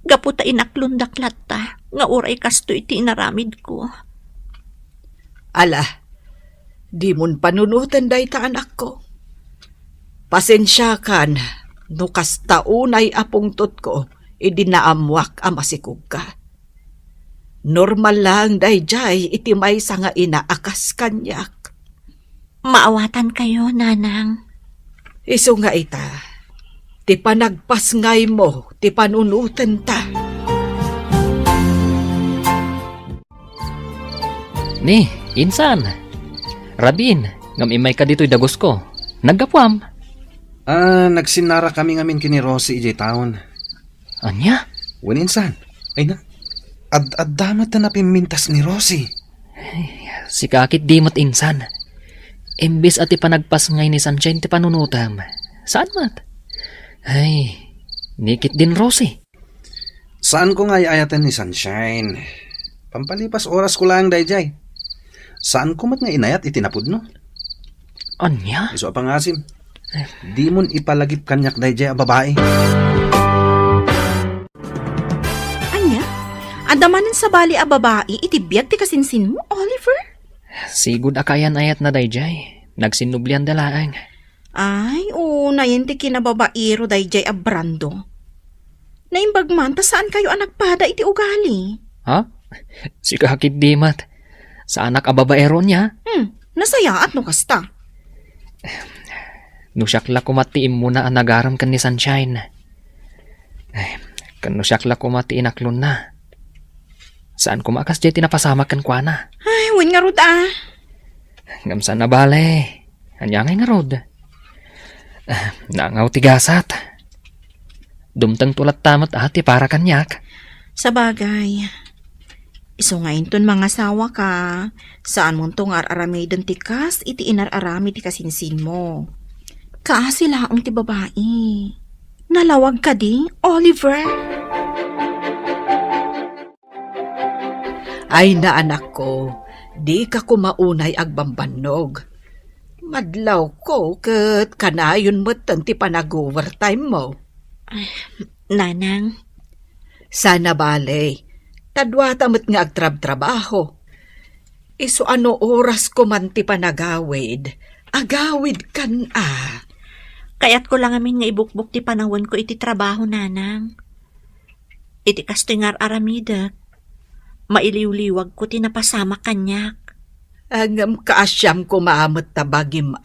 Gaputa inaklundak latta. Nga uray kasto iti inaramid ko. Ala, di mon panunutan day ta anak ko. Pasensya kan, no kastaunay apungtot ko, idinaamwak amasikog ka. Normal lang day jay iti may nga inaakas kanyak. Maawatan kayo, nanang. Iso nga ita, ti panagpas ngay mo, ti panunutan ta. Ni, insan. Rabin, ngam imay ka dito'y dagos ko. Naggapuam. Nagsinara kami ngamin kini Rosie ijay taon. Anya? Wen insan. Ay na. Ad-damat na napimintas ni Rosie. Si kakit dimot insan. Imbis at ipanagpas ngay ni Sunshine ti panunutam. Saan mat? Ay, nikit din Rosie. Saan ko nga iayatan ni Sunshine? Pampalipas oras ko lang dayjay. Saan ko mat nga inayat itinapod no? Anya? Iso apang asim. Di mon ipalagip kanyak dayjay a babae. Anya? Andamanan sa bali a babae, itibiyag ti kasinsin mo, Oliver? Sigud akayan ayat na dayjay. Nagsinublian dalaang. Ay, na yun ti kinababairo dayjay a Brando. Naimbag man, ta saan kayo nagpada iti ugali? Ha? Si kakit dimat. Sa anak ababaero niya? Nasaya at no kasta. Nusyakla kumatiim muna ang nagaram kan ni Sunshine. Ay, kan nusyakla kumati inaklon na. Saan kumakas jay tinapasama kan kwa na? Ay, wan nga rod Ngamsan na bale. Anyangay nga rod. Nangaw tigasat. Dumtang tulat tamat ati para kanyak. Sa bagay. Iso ngayon ton mga sawa ka. Saan mo tong ar-aramay dun tikas, iti inar-arami ti kasinsin mo. Kaasila ang ti babae. Nalawag ka di, Oliver. Ay na anak ko, di ka kumaunay agbambanog. Madlaw ko ket kanayon mo't ti panag-overtime mo. Nanang, Sana bale, tadwata mo't nga agtrab-trabaho. Iso ano oras ko man ti panagawid, agawid kan kaya't ko lang amin nga ibukbuk ti panawon ko iti trabaho, nanang. Iti kastingar aramida. Mailiw-liwag ko tinapasama kanyak. Angam kaasyam ko maamot tabagim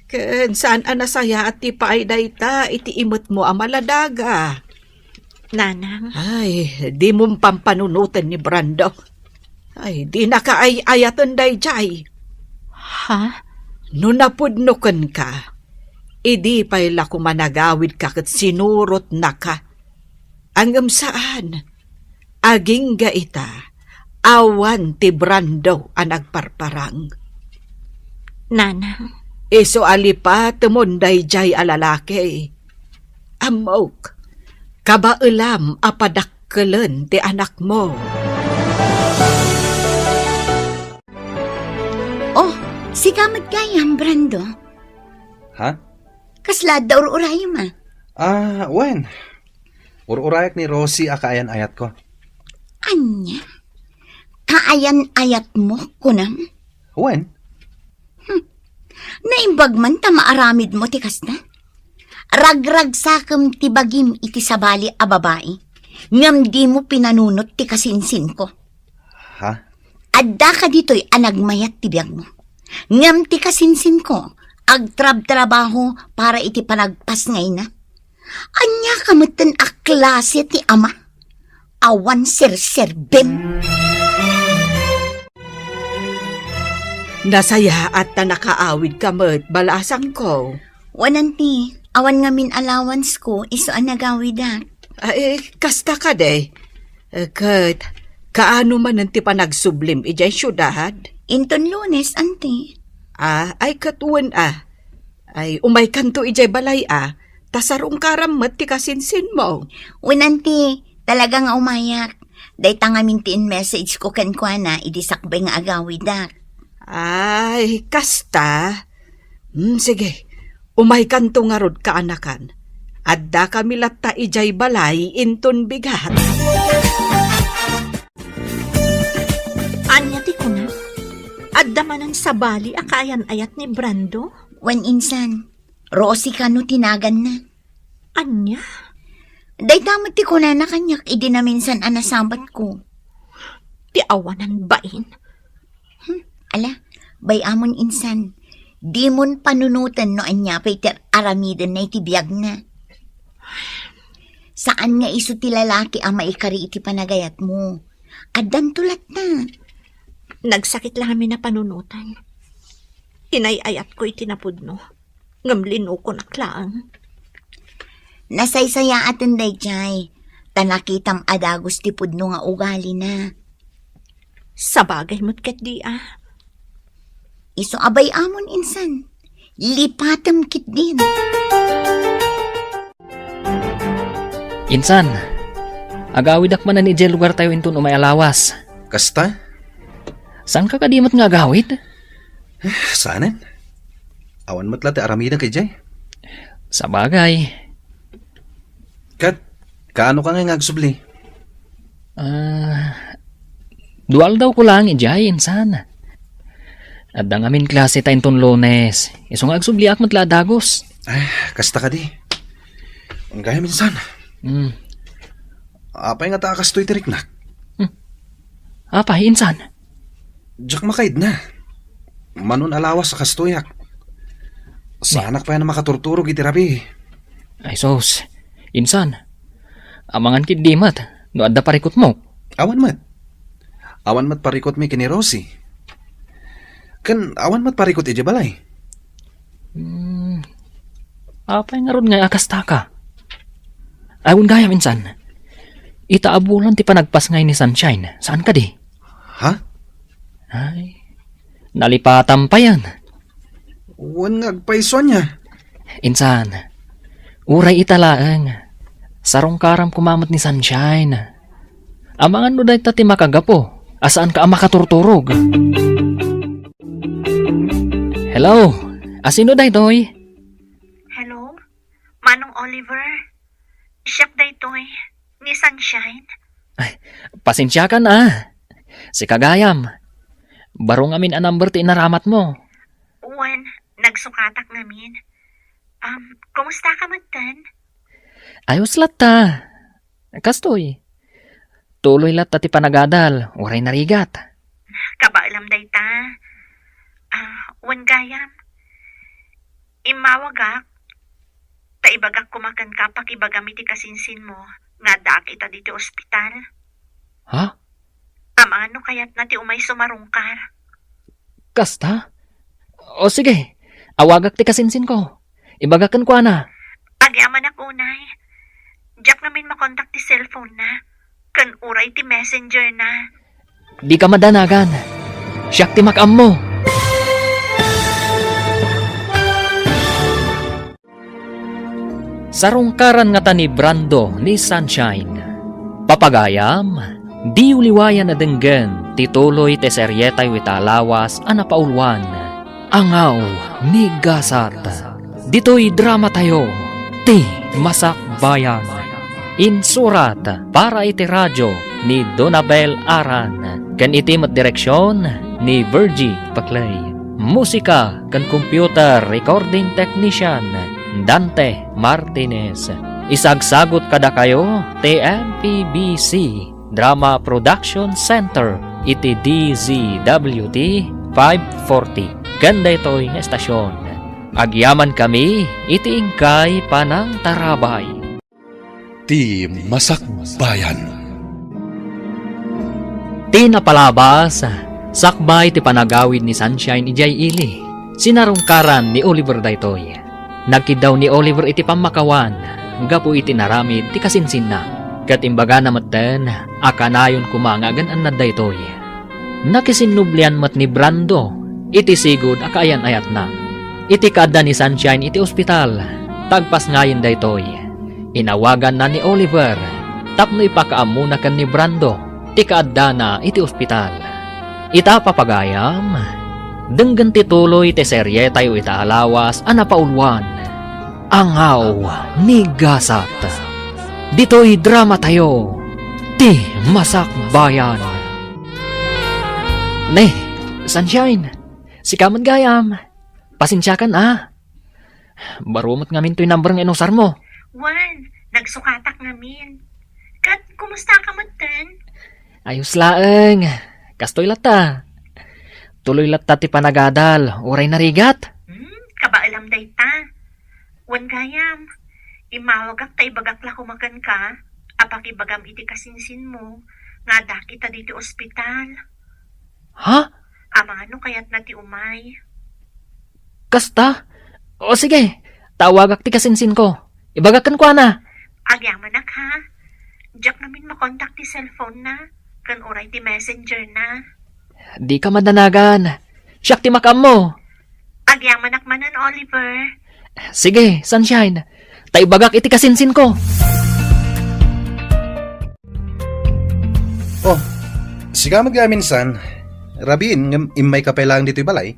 Ken saan anasaya at ti paayday ta, iti imot mo amaladaga. Nanang, Ay, di mong pampanunutan ni Brando. Ay, di nakaayayatan day jay. ha? No napudnukan ka, idi payla ko managawid ka kat sinurot na ka. Angam saan? Aging gaita, awan ti Brando ang nagparparang. Nanang, Iso alipa tumunday jay alalaki. Amok, kabailam apadakkelan ti anak mo. Oh, si kamat kayang, Brando. Ha? Kasla daw uray ma. Wen. Ururayak ni Rosie akayan ayat ko. Anya? Kaayan-ayat mo, kunam? Wen? Naimbag man ta maaramid mo ti kasta. Ragrag sakam ti bagim iti sabali a babae. Ngam di mo pinanunot ti kasinsin ko. Ha? Adda ka dito'y anagmayat ti biyag mo. Ngam ti kasinsin ko, agtrab-trabaho para iti panagpas ngay na. Anya kamutan a klase ti ama. Awan ser-serbem. Nasaya at na nakaawid ka mo't balasang ko. Wananti, awan nga min allowance ko, iso ang nagawid at. Ay, kasta ka de. Kat, kaano man nanti pa nagsublim ijay syudad? Inton Lunes, anti. Ay katuan Ay, umay kanto ijay balay tasarong karamot ti kasinsin mo. Wananti, talaga nga umayak. Day tangamin ti in message ko kan kwa na, idisakbay nga agawid at. Ay, kasta. Sige, umay kanto nga rod kaanakan. Adda kami latta ijay balay inton bigat. anya ti ko na? Adda manan sa bali akayan-ayat ni Brando? Wan insan, Rosie ka no tinagan na. Anya? Day tamot ti ko na kanyak, idi na minsan anasambat ko. Ti awanan bain? Ala, bay amon insan, di mon panunutan no anya pay ter aramidan na itibiyag na. Saan nga iso ti lalaki ang maikari iti panagayat mo? Adan tulat na. Nagsakit lang kami na panunutan. Inayayat ko itinapudno. Ngamlin ko naklaang. Nasaysaya atin day jay, tanakitam adagos ti pudno nga ugali na. Sa bagay mo't ket di Iso abay amon insan, lipatam kit din. Insan, agawid akman na ni Jay lugar tayo inton umay alawas. Kasta? Saan ka kadimot nga agawid? Saanan? Awan mo't lati aramida kay Jay. Sa bagay. Kat, kaano ka nga ngagsubli? Dual daw ko lang ijay, insan. At ang amin klase ta inton Lunes. Isong agsubliak matla dagos. Kasta ka di. Ang gaya minsan. Apay nga takas to'y tiriknak. Apa, insan? Diyak makaid na. Manon alawas sa kastoyak. Sa anak pa yan na makaturturog iti rabi. Ay sos, insan. Amangan kid dimat, no adda parikot mo. Awan mat. Awan mat parikot mi kini Rosie. Kan awan mat parikot iti balay. Apay nga ron nga akasta ka. Ayun gayam insan. Itaabulan ti panagpas ngay ni Sunshine. Saan ka di? Ha? Ay, nalipatan pa yan. Wan nga agpaison niya. Insan, uray italaang. Sarong karam kumamat ni Sunshine. Amangan no dahi tati makagapo. Asaan ka ang makaturturog? Hello? Asino dahi toy? Hello? Manong Oliver? Siyak day toy. Ni Sunshine? Pasensya ka na. Si Kagayam. Barong amin ang number ti inaramat mo. Wan, nagsukatak ngamin. Kumusta ka magtan? Ayos lata. Kastoy. Tuloy lata ti panagadal. Uray narigat. Kabaalam day ta. Wan gayam. Imawagak. Taibagak kumakan ka pakibagami ti kasinsin mo. Nga daak ita dito ospital. Ha? Ano kayat na ti umay sumarungkar? Kasta? O sige. Awagak ti kasinsin ko. Ibagakan ko na. Agyaman ako unay. Diyak namin makontak ti cellphone na. Kan uray ti messenger na. Di ka madanagan. Siyak ti makam mo. Sarungkaran nga ta ni Brando ni Sunshine. Papagayam, di uliwayan na denggen, tituloy te seryetay witalawas anapaulwan. Angaw ni Gasat. Dito'y drama tayo, ti Masak Bayan. Insurat para iti radyo ni Donabel Aran. Kan iti mat direksyon ni Virgie Paclay. Musika kan computer recording technician Dante Martinez. Isagsagot kada kayo TMPBC Drama Production Center iti DZWT 540. Ganda ito'y nga estasyon. Agyaman kami iti ingkay panang tarabay. Ti Masak Bayan. Tinapalabas, sakbay ti panagawid ni Sunshine ijay ili. Sinarungkaran ni Oliver daytoy. Nagkidaw ni Oliver iti pamakawan, gapu iti naramid ti kasinsin na. Katimbaga na maten, akanayon kumangagan an daytoy. Nakisinublian mat ni Brando, iti sigud akayan ayat na. Iti kada ni Sunshine iti ospital, tagpas ngayon daytoy. Inawagan na ni Oliver, tapno ipakaam na kan ni Brando, ti kaadda na iti ospital. Ita papagayam, denggan tituloy ti serye tayo itaalawas anapaulwan. Angaw ni Gasat. Dito'y drama tayo, ti Masak Bayan. Ne, Sunshine, si Kaman Gayam, pasensya kan Barumot ngamin to'y number ng inusar mo. Wan, nagsukatak ngamin. Kat, kumusta ka magtan? Ayos laeng, kastoy lata. Tuloy lata ti panagadal, uray narigat. Kabaalam day ta. Wan gayam, imawagak ta ibagakla kumakan ka, apakibagam iti kasinsin mo, nga da kita dito ospital. Ha? Amang ano kayat na ti umay? Kasta? O sige, tawagak ti kasinsin ko. Ibagakan ko na. Agyaman nak ha. Diyak namin makontak ti cellphone na, kan uray ti messenger na. Di ka madanagan. Siyak ti makam mo. Agyaman nak manan, Oliver. Sige, Sunshine. Taibagak iti kasinsin ko. Oh, siga magaminsan. Rabin, ngam imay kapailang dito'y balay.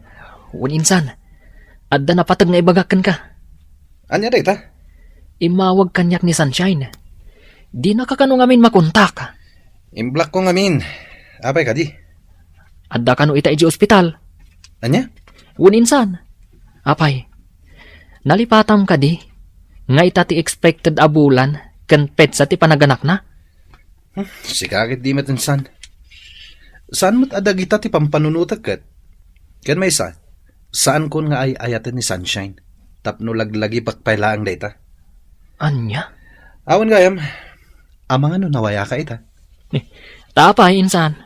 Uninsan, adda na patag na ibagakan ka. Anya day ta? Imawag kanyak ni Sunshine. Di na kakano ngamin makontak. Imblak ko ngamin. Apay ka di? Adda kano ita iji ospital. Anya? Uninsan, apay. Nalipatam ka di. Nga ita ti expected abulan kan petsa ti panaganak na. Sikagit di matinsan. Saan mo't adag ita ti pampanunutag kat? Kan may isa, saan kon nga ay ayatin ni Sunshine? Tapno laglagi pakpailaang data. Anya? Awan gayam, amang ano nawaya ka ita. Tapay, insan.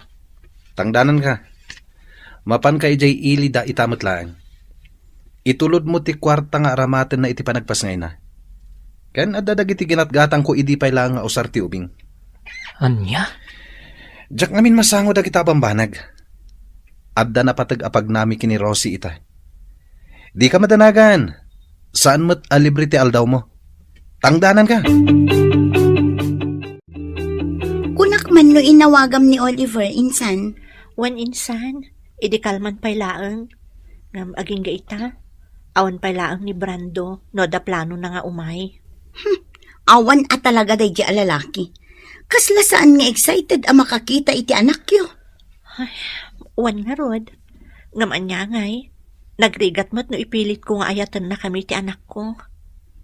Tangdanan ka. Mapan ka ijay ili da itamot lang. Itulod mo ti kwarta nga aramaten na iti panagpas ngay na. Ken adadag iti ginatgatang ko idi pay lang nga usar ti ubing. Anya? Jak ngamin masango da kita bambanag. Adda na patag-apag nami kini Rosie ita. Di ka madanagan. Saan mo't alibre ti aldaw mo? Tangdanan ka. Kunak man no inawagam ni Oliver, insan. Wan insan, idi kalman pay laang. Ngam aging gaita. Awan pay laang ni Brando, no da plano na nga umay. Awan at talaga day di alalaki. Kasla saan nga excited ang makakita iti anak yo. Wan nga rod. Ngam anya ngay. Nagrigat mo't no ipilit ko nga ayatan na kami ti anak ko.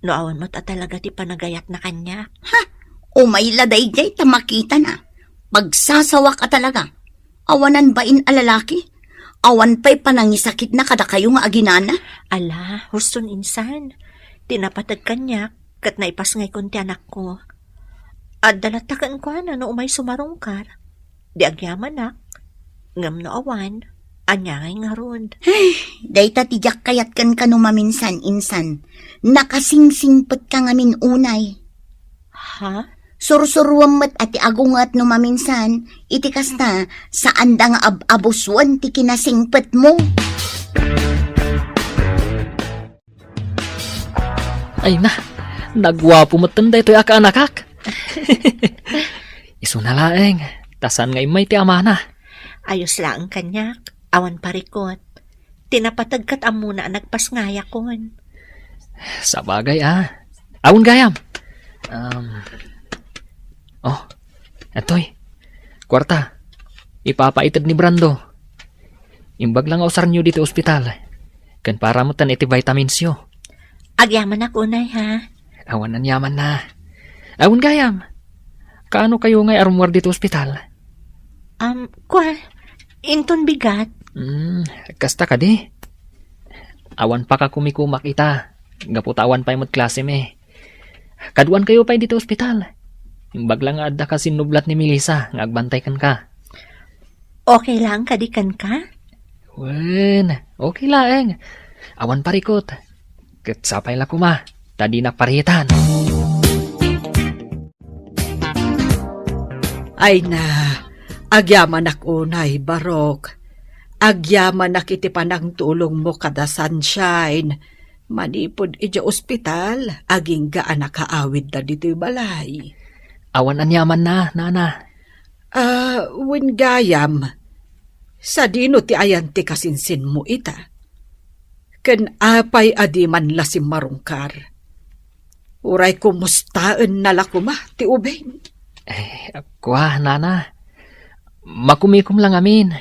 No awan mo't at talaga ti panagayat na kanya. Umay laday jay tamakita na. Pagsasawa ka talaga. Awanan bain alalaki? Awan pa'y panangisakit na kada kayo nga aginana? Ala, huston insan. Tinapatag kanya, kat naipas ngay kon ti anak ko. At dalatakan ko na no umay sumarungkar. Di agyaman nak. Ngam no awan, anya ngay nga ron. Dayta tijak kayat kan maminsan, insan. Nakasingsingpet ka ngamin unay. Ha? Sursuruam met ati agungat no maminsan, iti kasta saan da nga abuswan ti kinasingpet mo. Ay na, nagwapo mo tanda ito'y aka-anakak. Iso na laeng, tasan ngay may ti amana. Ayos lang kanyak, awan parikot. Tinapatagkat amuna nagpasngaya kon. Sa bagay Awon gayam. Etoy. Kwarta. Ipapaitad ni Brando. Imbag lang ausar nyo dito ospital. Kan para mo tan iti vitamins yo. Agyaman ako unay ha. Awan ang yaman na. Awon gayam. Kaano kayo ngay arumwar dito ospital? Inton bigat. Kasta ka di. Awan pa ka kumikumak ita. Gaputawan pa yung klase me. Kaduan kayo pa dito ospital. Imbag lang adda ka sinublat ni Melissa, nga agbantay kan ka. Okay lang kadikan ka? Wen, okay lang. Awan parikot. Ket sapay la kuma, tadi nakparitan. Ay na, agyaman ak unay, Barok. Agyaman ak iti panang tulong mo kada sunshine. Manipod ija ospital, aging gaan nakaawid na dito'y balay. Awan anyaman na, nana. Wen gayam, sa dino ti ayan ti kasinsin mo ita. Ken apay adiman lasim marungkar. Uray kumustaan nala kuma ti ubeng. Kwa, nana. Makumikum lang amin.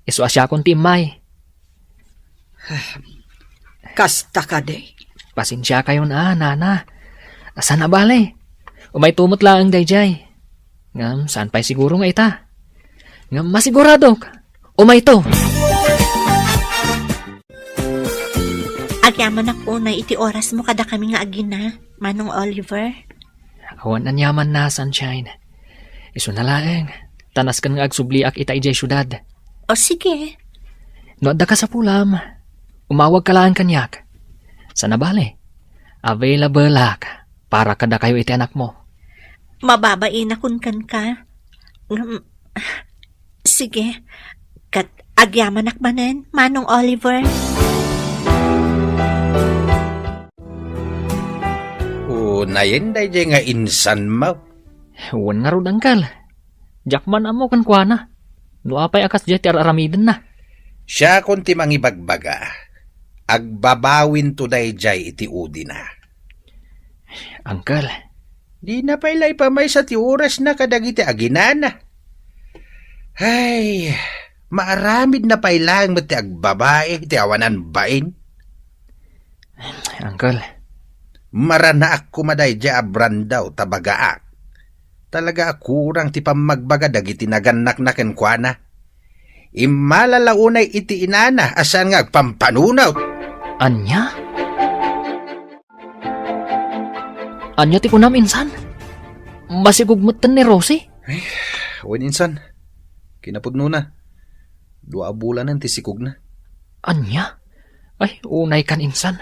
Isu asya kong timay. Kasta ka de. Pasensya kayo na, nana. Asan na bale? Umay tumot lang ang dayjay. Ngam, saan pa'y siguro nga ita? Ngam, masigurado ka. Umay to. Agyaman ako na iti oras mo kada kami nga agina, Manong Oliver. Awan ang yaman na, sunshine. Iso na laeng. Tanas kan nga agsubliak ita ijay syudad. O sige. No adda ka sa pulam. Umawag ka lang kanyak. Sana bale? Available ak para kada kayo iti anak mo. Mababain akon kan ka. Sige. Kat agyaman akmanen, Manong Oliver. Nayen day nga insan mo. Huwan nga ron angkal. Jakman amo kan kuana. No apay akas jay ti aramiden na. Siya kon ti mangibagbaga. Agbabawin to day jay iti udi na. Angkal. Di na pailay pa may sa ti oras na kadagiti aginana. Ay, maaramid na pailang mo ti agbabae ti awanan bain. Angkal. Maranaak kumaday dya abrandaw tabagaak. Talaga akurang ti pamagbaga dagiti naganak na kenkwana. Imalalaunay iti inana asan nga agpampanunaw. Anya? Anya ti kunam insan. Masigugmutan ni Rosie. Wen insan. Kinapudno na. 2 bulan ti sikog na. Anya? Ay, unay kan insan.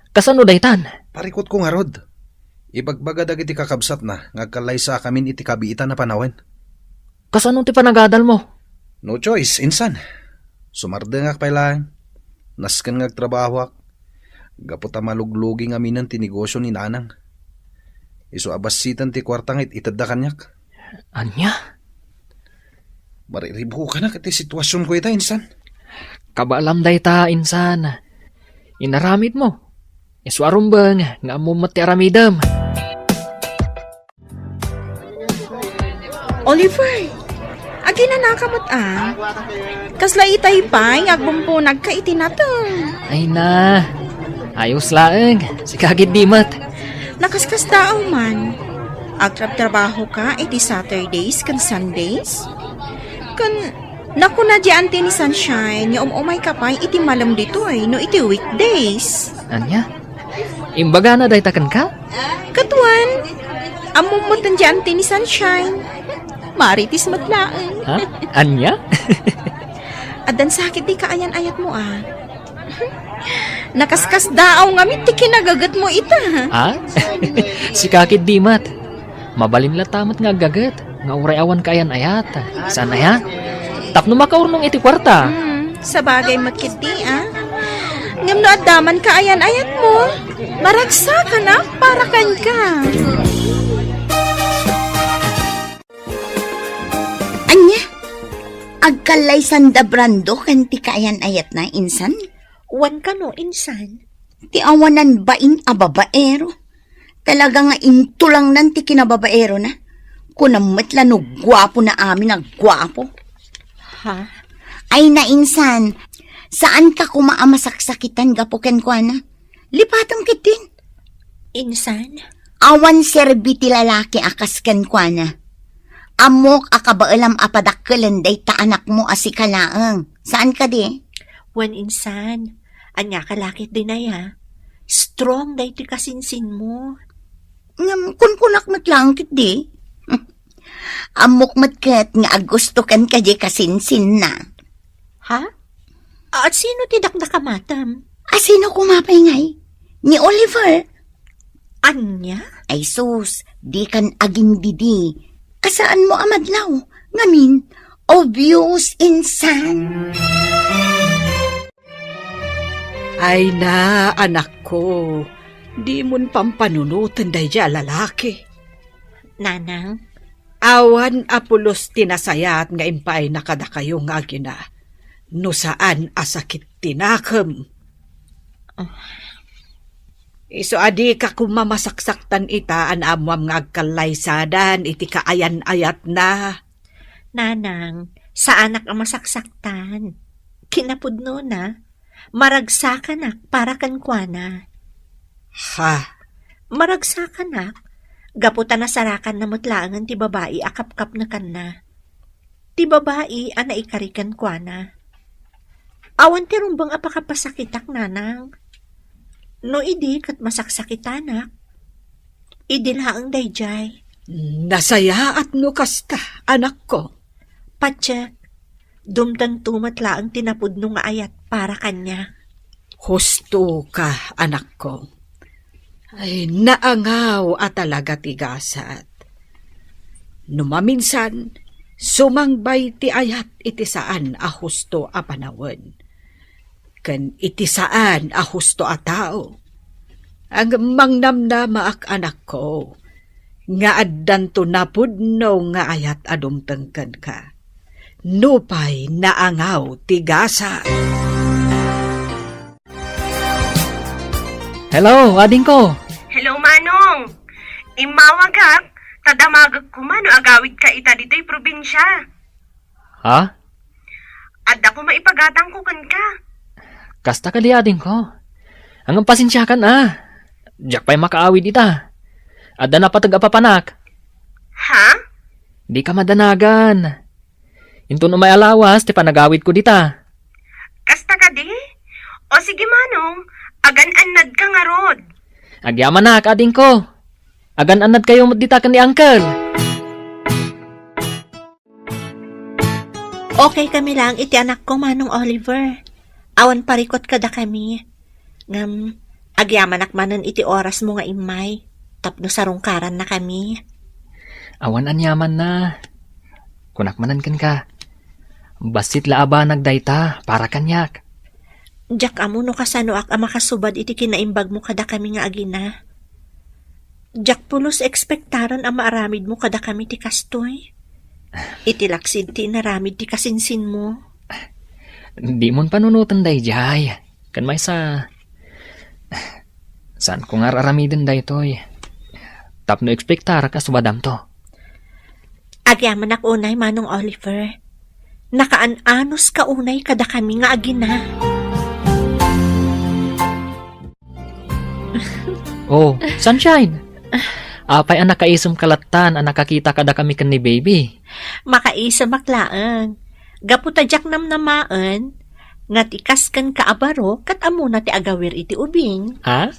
Kasano daytan? Parikot ko nga rod. Ibagbaga dagiti kakabsat na, ngagkalaysa kamin iti kabiitan na panawen. Kasano ti panagadal mo? No choice, insan. Sumardengak pa lang. Nasken ngagtrabaho ak. Gaputa maluglugi nga minan ti negosyo ni nanang. Iso abasitan ti kwartangit itadda kanyak. Anya? Mariribo ka na kati sitwasyon ko ita, insan. Kabaalam dayta insan. Inaramid mo. Iswarum bang nga mumat ti aramidam. Oliver, agi na nakamot Kasla itay pa, agbumpunag ka iti na to. Ay na. Ayos laeng. Si kagid dimat. Nakaskas tao man. Agtrab-trabaho ka iti Saturdays kan Sundays? Naku na di ante ni Sunshine, yung umay ka pa iti malam dito no iti weekdays. Anya? Imbaga na daytakan ka? Katuan, amumuntan di ante ni Sunshine. Maritis matlaan. Ha? Anya? Adan sakit di kaayan-ayat mo Nakaskas daaw nga ti kinagagat mo ita. Ha? Si kakid dimat. Mabalin latamat nga gagat. Nga uray awan kayan ayat. Sana ya? Tapno makaurnong iti kwarta. Sa bagay matkiti Ngam no adaman kaayan-ayat mo. Maragsa ka na para kan ka. Anya? Agkalay sanda brando kan ti kaayan ayat na insan? Wan ka no, insan. Ti awanan baing ababaero. Talaga nga intulang nan ti kinababaero na. Kunamatla no gwapo na amin ang gwapo. Ha? Ay na insan, saan ka kumaamasaksakitan gapuken ko na? Lipatang kitin. Insan? Awan serbi ti lalaki akasken ko na. Amok akabaalam apadakkelan day ta anak mo asikalaang. Saan ka di? Wan insan. Anya kalakit din ay Strong day ti kasinsin mo. Kunkunak matlangkit di. Amok matkat nga agusto kan kaje kasinsin na. Ha? At sino ti dakdakamatam? Sino kumapay ngay? Ni Oliver. Anya? Ay sus, di kan aging didi. Kasaan mo amadlaw? Ngamin, obvious insan. Ay na, anak ko. Di mon pampanunutan day dya lalaki. Nanang? Awan apulos tinasayat nga impay nakada kayo nga gina. No saan asakit tinakam. Iso adi ka kumamasaksaktan ita an amwam nga agkalaysadan iti kaayan-ayat na. Nanang, sa anak ang masaksaktan. Kinapudno na. Maragsakan para kan kuana. Ha? Maragsakan gaputan na sarakan na mutlaangan ti babae akapkap na kanna. Ti babae ana ikarikan kuana. Awan ti rumbang apakapasakitak nanang. No idi kat masaksakitanak. Idi laang dayjay. Nasaya at no kasta, anak ko. Patsyak, dumdan tumatlaang tinapudno nga ayat para kanya. Husto ka, anak ko. Ay, naangaw at talaga tigasat. Numaminsan, sumangbay ti ayat iti saan a husto a panawan. Kan iti saan a husto a tao. Ang mangnamnama ak anak ko, nga addan to napudno nga ayat adumtengken ka. Nupay naangaw tigasat. Hello, ading ko. Hello, Manong. Imawag hak, tadamagag ko man o agawid ka ita dito'y probinsya. Ha? At ako maipagatang ko kan ka. Kasta ka di ading ko. Ang pasensya kan Diyak pa'y makaawid ita. Adda na patag-apapanak. Ha? Di ka madanagan. Into no may alawas, ti panagawid ko dita. Kasta ka di? O sige, Manong, agan-anad ka nga rod. Agyaman na, ading ko. Agan-anad kayo ditakan ni Uncle. Okay kami lang, iti anak ko, Manong Oliver. Awan parikot kada kami. Ngam, agyaman akmanan iti oras mo nga imay. Tapno sarungkaran na kami. Awan anyaman na. Kunakmanan kan ka. Basit laaba nagdayta para kanyak. Jack amo no kasano ak makasubad iti kinaimbag mo kada kami nga agina. Jack pulos ekspektaran ang maaramid mo kada kami ti kastoy. Itilaksid ti naramid ti kasinsin mo. Di mon panunutan day jay. Kan may sa... Saan ko nga raramidin day toy? Tapno ekspektara ka subadam to. Agyaman ak unay, Manong Oliver. Nakaanos ka unay kada kami nga agina. Oh, Sunshine! Apay ang nakaisam kalatan ang nakakita kada kami kan ni baby. Makaisa maklaan. Gaputa jak namnamaan, nga tikas kan kaabaro, kat amuna ti agawir iti ubing. Ha?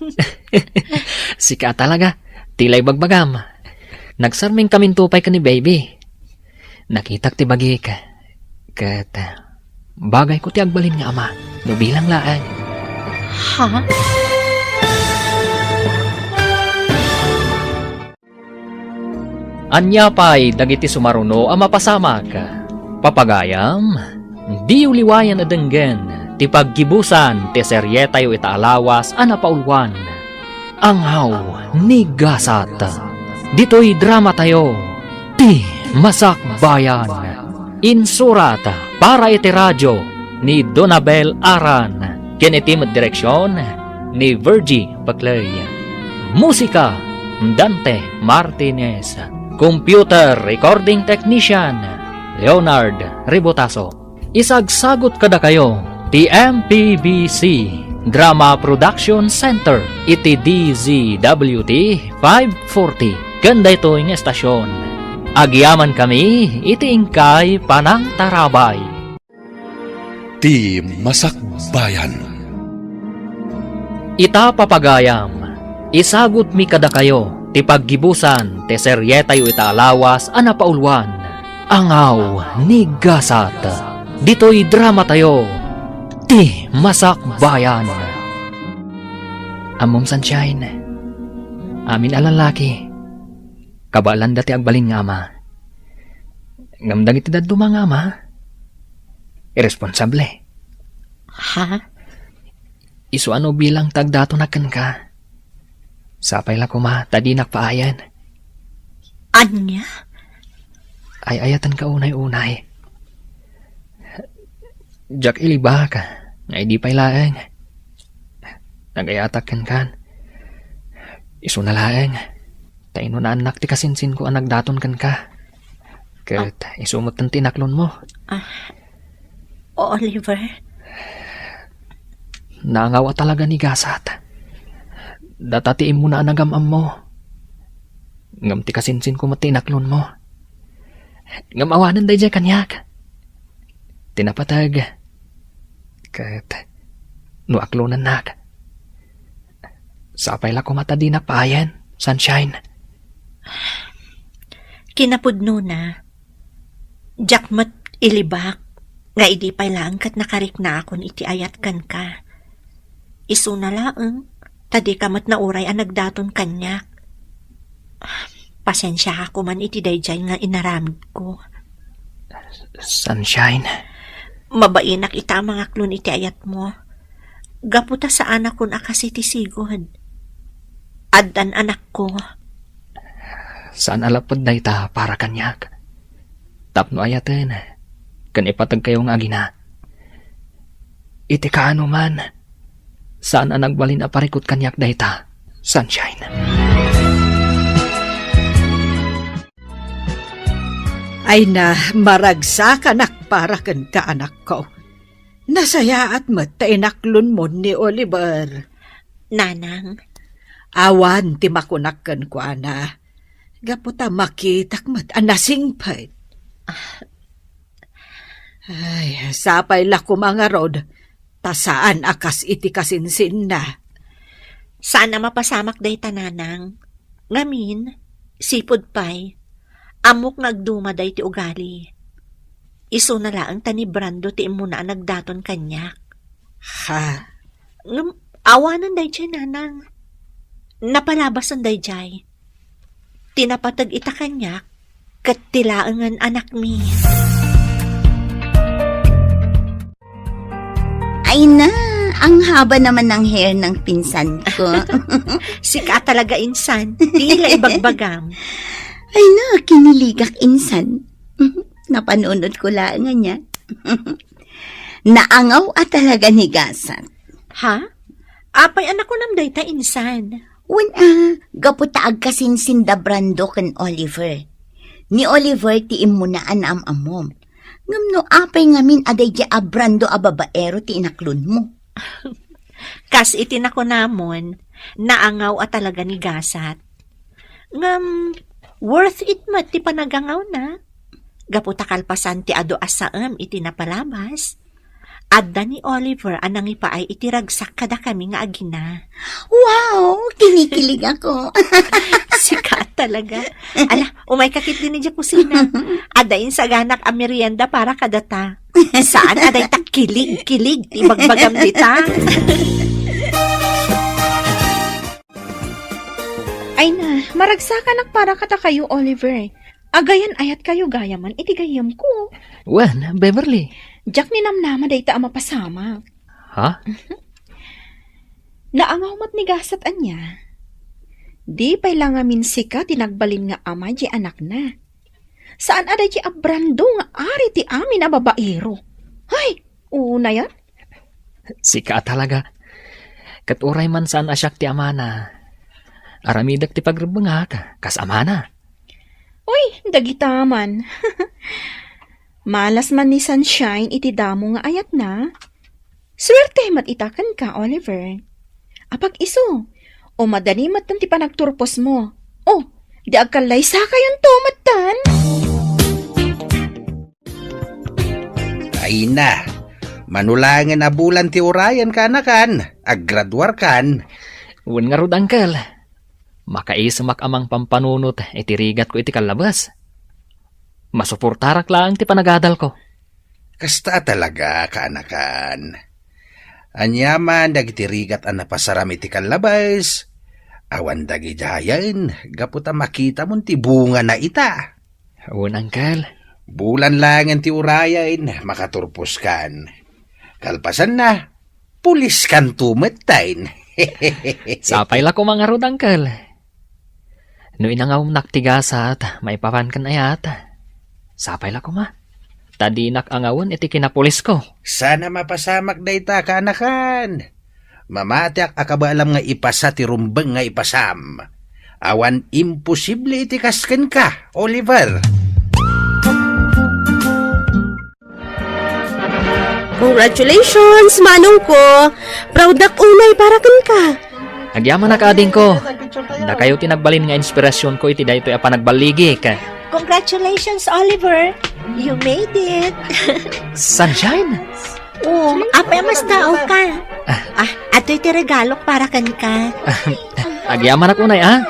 Sika talaga. Tilay bagbagam. Nagsarming kaming tupay ka ni baby. Nakitak ti bagi ka. Kat, bagay ko ti agbalin nga ama. No bilang laan. Ha? Anya pa'y dagiti sumaruno ang mapasamak. Papagayam, di uliwayan adenggen, ti paggibusan, ti seryetayo itaalawas, anapaulwan. Anghaw, ni gasat. Dito'y drama tayo, ti masakbayan. Insurat, para iti radyo, ni Donabel Aran. Kinitim direksyon, ni Virgie Paclay. Musika, Dante Martinez. Computer Recording Technician, Leonard Ribotaso. Isagsagot kada kayo, ti MPBC Drama Production Center, iti DZWT 540. Ganda ito yung estasyon. Agyaman kami, iti ingkay panang tarabay. Ti Masakbayan. Ita papagayam, isagot mi kada kayo, ti paggibusan, ti seryetayo itaalawas, anapaulwan. Angaw, ni gasat. Dito'y drama tayo, ti masakbayan. Amom Sunshine, amin alalaki, kabalan dati agbalin nga ama. Ngamdang iti daduma nga ama, irresponsable. Ha? Isu ano bilang tagdato na ka. Sapay la kuma, tadi nakpaayan. Anya? Ay ayatan ka unay-unay. Jack iliba ka, nga di pa'y laeng. Nagayatak kan. Isu na laeng. Taino na anak ti kasinsin ko ang nagdaton ka. Kat isumot ng tinaklon mo. Oliver? Nangawa talaga ni gasat. Datatiin mo na anagamam mo. Ngam ti kasinsin ko matinaklon mo. Ngam awanan day dyan kanyak. Tinapatag. Kat, nuaklonan nak. Sapay la ko matadinak paayan, Sunshine. Kinapudno na. Jakmat ilibak. Nga idi pa'y lang kat nakarik na akon iti ayat kan ka. Isu na laeng. Tadi kamat na uray ang nagdaton kanyak. Pasensya ako man iti dayjay nga inaramid ko. Sunshine. Mabainak ita mga klon iti ayat mo. Gaputa sa anak kon akas iti sigod. Addan anak ko. Saan alapod na ita para kanyak? Tapno ayaten. Kan ipatag kayo nga gina. Iti kaano man. Saan ang nagbalin aparikot kanyak dayta, Sunshine? Ay na, maragsa ka nak para kan ka anak ko. Nasaya at matinaklon mo ni Oliver. Nanang, Awan ti makunakan ko ana. Gaputa makitak mat anasingpay. Ay, sapay la ko mga rod. Tasaan akas iti kasinsin na. saan na mapasamak day tananang? Ngamin, sipod pay, amok nagdumaday ti ugali. Iso na laang tani Brando ti imuna nagdaton kanyak. Ha? Awanan day jay nanang. Napalabasan day jay. Tinapatag ita kanyak, kat tilaangan anak mi. Ay na, ang haba naman ng hair ng pinsan ko. Sika talaga insan, tila ibagbagam. Ay na, kiniligak insan. Napanunod ko lang niya. Naangaw at talaga ni Gasat. Ha? Apay anak ko namday ta insan. Gaputaag kasin sinda Brando ken Oliver. Ni Oliver ti imunaan amom. Ngamno apay ngamin aday di Brando a babaero ti inaklon mo. Kas itin ako namon, naangaw at talaga ni Gasat. Worth it mat ti panagangaw na. Gaputa kalpasan ti ado asaam iti napalabas. Adda ni Oliver anang ipaay itiragsak kada kami nga agina. Wow! Kinikilig ako. Sikat talaga. Ala, umay kakit din niya kusina. Adain sa ganak a merienda para kadata. Saan aday ta kilig, ti bagbagam dita. Ay na, maragsakan para kata kayo, Oliver. Agayan ayat kayo gayaman, iti gayam ko. Wan, Beverly. Jack ni namnama day ta mapasama. Ha? Naangaw mat ni Gasat anya. Di pay lang amin sika tinagbalin nga ama di anak na. Saan aday di Brando nga ari ti amin na babaero? Hay, una yan? Sika talaga. Katuray man saan asyak ti amana. Aramidak ti pagrubangat, kas amana. Uy, dagitaman. Malas man ni Sunshine iti damo nga ayat na. Swerte mat itakan ka, Oliver. Apag iso, o madani mat ti panagturpos mo. Oh, di agkalay sa kayon to matan. Ay na, manulangan na bulan ti urayan ka na kan, aggraduar kan. Wan nga rod, Uncle. Makaisumak amang pampanunot, itirigat ko iti kalabas. Masuportarak lang ti panagadal ko. Kasta talaga, kaanakan. Anyaman, dagitirigat ang napasaram iti kalabas. Awan dagidayan, gaputa makita mo ti bunga na ita. Un, Uncle. Bulan lang ang ti urayan, makaturpos kan. Kalpasan na, pulis kan tumetain. Sapay la ko mga rod, Uncle. No inangaw naktigasat, may papan kan ayat. Sapay la ko ma. Tadinak angawan iti kinapulis ko. Sana mapasamak dayta kaanakan. Mamatiak akabalam nga ipasa ti rumbeng nga ipasam. Awan imposible iti kasken ka, Oliver. Congratulations, manong ko. Proud ak unay para ka. Agyaman na kading ko. Da kayo tinagbalin nga inspirasyon ko iti daytoy a panagbaligi ka. Congratulations, Oliver. You made it. Sunshine? Oh, apay mas tao ka. Ato'y ti regalo para kan ka. Agyaman ako na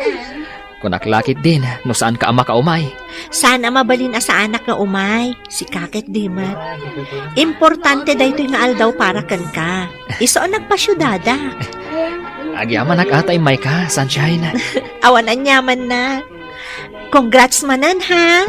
Kunaklakit din, no saan ka ama ka umay. Sana mabalin sa anak nga umay. Si kakit di man. Importante daytoy nga aldaw para kan ka. Iso ang nagpasyudada. Agyaman atay may ka, Sunshine. Awan ang yaman na. Congrats manan ha.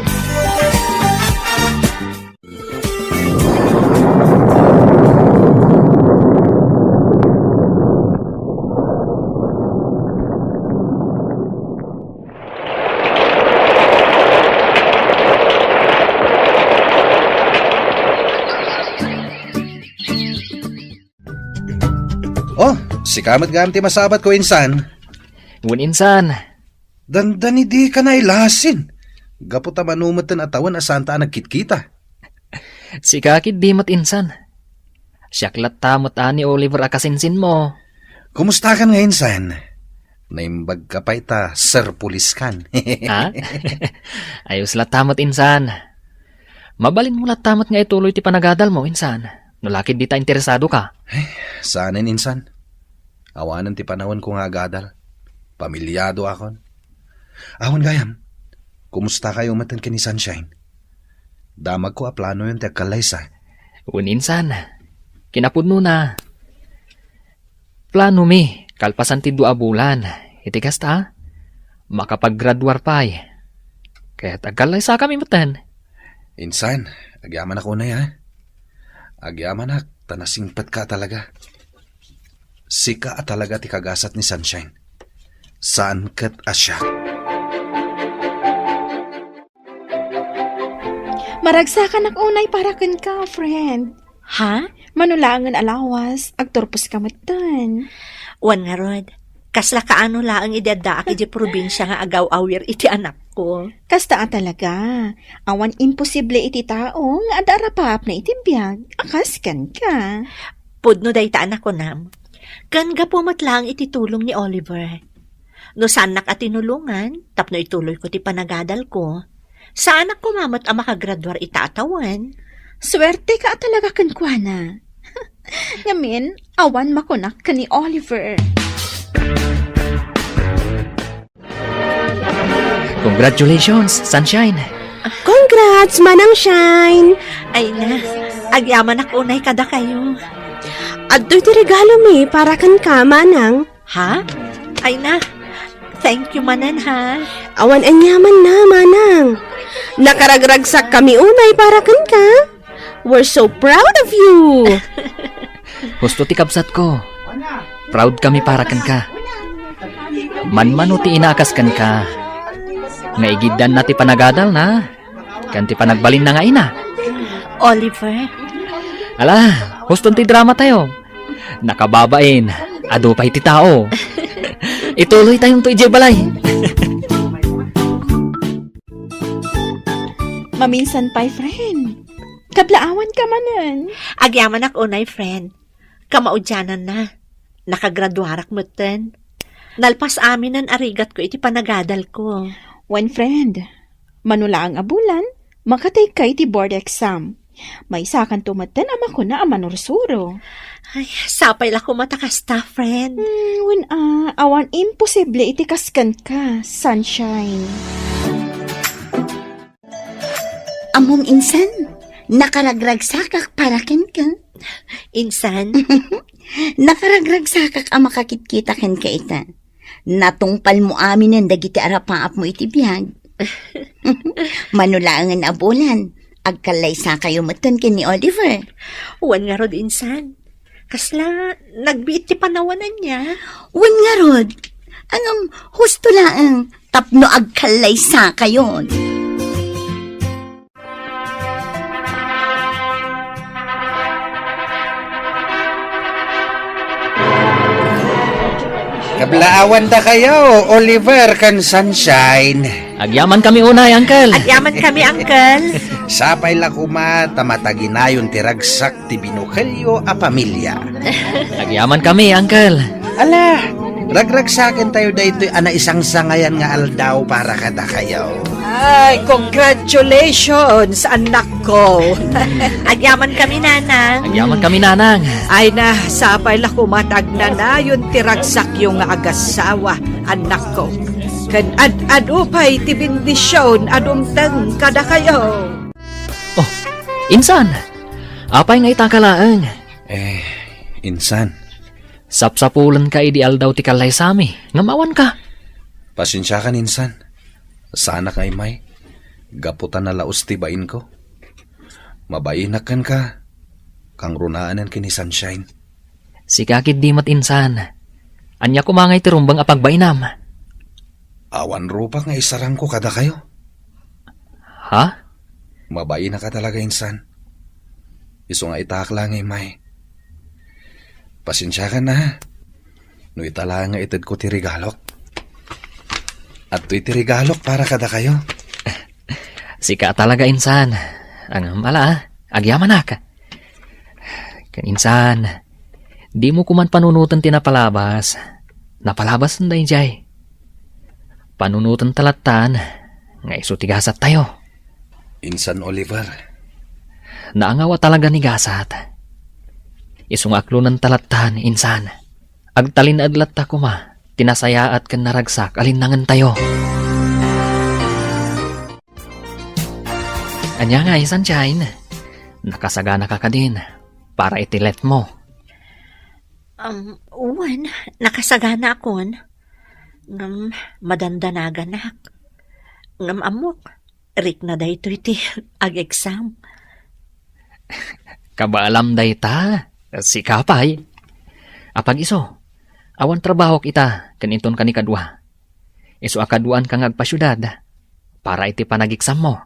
Oh, si kamat gamti masabat ko insan. Ngun insan. Dandani di ka na ilasin. Gaputa manumatan atawan asanta nagkitkita. Si kakit di mat insan. Siyaklat tamot ani Oliver akasinsin mo. Kumusta ka nga insan? Naimbag ka pa ita, Sir Pulis kan. Ha? Ayos la tamot insan. Mabalin mo la tamot nga ituloy ti panagadal mo insan. Nulakid di ta interesado ka. Saanin insan? Awanan ti panahon ko nga gadal. Pamilyado akon. Ahon gayam, kumusta kayo matan ka ni Sunshine? Damag ko plano yun ti Kalaysa. Uninsan, kinapudno na. Plano mi, kalpasan ti 2 bulan. Iti kasta, makapag-graduar pa eh. Kaya tagalay sa kami matan. Insan, agyaman ako na ya. Agyaman ak, tanasingpat ka talaga. Sika at talaga ti kagasat ni Sunshine. Saan kat asya? Maragsakan ak unay para kan ka, friend. Ha? Manulangan alawas, agturpos ka matan. Wan nga rod. Kasla kaano laang idadaak iti probinsya nga agaw-awir iti anak ko. Kasta talaga. Awan imposible iti tao nga adarapap na iti biyag. Akaskan ka. Pudno day ta anak ko nam. Kan gapumat lang iti tulong ni Oliver. No sanak at tinulungan, tapno ituloy ko ti panagadal ko. Sa anak ko mamat ang makagraduar itatawan. Swerte ka talaga kankwana. Ngamin, awan makunak ka ni Oliver. Congratulations, Sunshine. Congrats, Manang Shine! Ay na, agyaman ak unay kada kayo. At do'y ti regalo mi para kan ka, Manang. Ha? Ay na, thank you manan ha. Awan anyaman na, Manang. Nakaragragsak kami unay para kan ka. We're so proud of you! Gusto ti kabsat ko. Proud kami para kan ka. Manmano ti inakas kan ka. Nga igidan na ti panagadal na. Kan ti panagbalin na nga ina. Oliver, Ala, gusto ti drama tayo. Nakababain. Ado pa iti tao. Ituloy tayong to ije balay. Maminsan pa'y friend. Kablaawan ka manan. agyaman ak unay friend. Kamaudyanan na. Nakagraduarak mutten. Nalpas amin ang arigat ko iti panagadal ko. One friend, manula ang abulan, makatay ka iti board exam. May sakan tumatan ama ko na amanursuro. Ay, sapay la ko matakasta, friend. Awan imposible iti kaskan ka, Sunshine. Amom insan, nakaragragsakak para ken ka. Insan, Nakaragragsakak ang makakit-kita ken ka ita. Natungpal mo amin ang dagiti arapaap mo iti biyag. Manulaangan abulan, agkalaysa kayo matan ken ni Oliver. wan nga rod insan. Kasla, nagbiit ti panawanan niya. Wan nga rod, angam husto laang tapno agkalaysa kayo. Kablaawan da kayo, Oliver kan Sunshine. Agyaman kami unay, Uncle. Agyaman kami, Uncle. Sapay la kuma tamataginayon ti ragsak ti binukelyo a pamilya. Agyaman kami, Uncle. Ala, ragragsakin tayo daytoy ana isang sangayan nga aldaw para kada kayo. Ay, congratulations, anak ko. Agyaman kami, nanang. Agyaman kami, Nanang. Ay na, sapay la kumatag na na yun tiragsak yung agasawa, anak ko. Kan ad-adupay ti bendisyon adumtang kada kayo. Oh, insan. Apay nga itakalaang. Insan, Sapsapulan ka idi aldaw ti kalay sami. Ngamawan ka. pasensya ka insan. Sana kay may, gaputan na laos ti bain ko. Mabainakan ka, kang runaanan kini Sunshine. Sikakid di mat insan. Anya kumangay ti rumbang apagbainam. Awan rupa nga isarang ko kada kayo. Ha? Mabain na ka talaga insan. Iso nga itak lang ay may. Pasensya ka na. No itala nga itid ko ti regalok. At to'y ti regalok para kada kayo. Sika talaga insan. Ang mala, agyaman na ka. Kan insan, di mo kuman panunutan tinapalabas. Napalabas na dahi jay. Panunutan talatan, nga iso tigasat tayo. Insan Oliver, Naangawa talaga ni gasat. Isong aklo ng talatan, insan. Agtalin adlat ta kuma, tinasayaat kan naragsak, alinangan tayo. Anya nga, Sunshine. Nakasagana ka din para itilet mo. Uwan, nakasagana akon. Ngam, madandanagan Ngam amok, rik na dayto iti ag-exam. Kabaalam day ta, si Kapay. Apag iso, awan trabaho kita kaninton ka ni kadwa. Iso akaduan kang agpasyudad para iti panag-exam mo.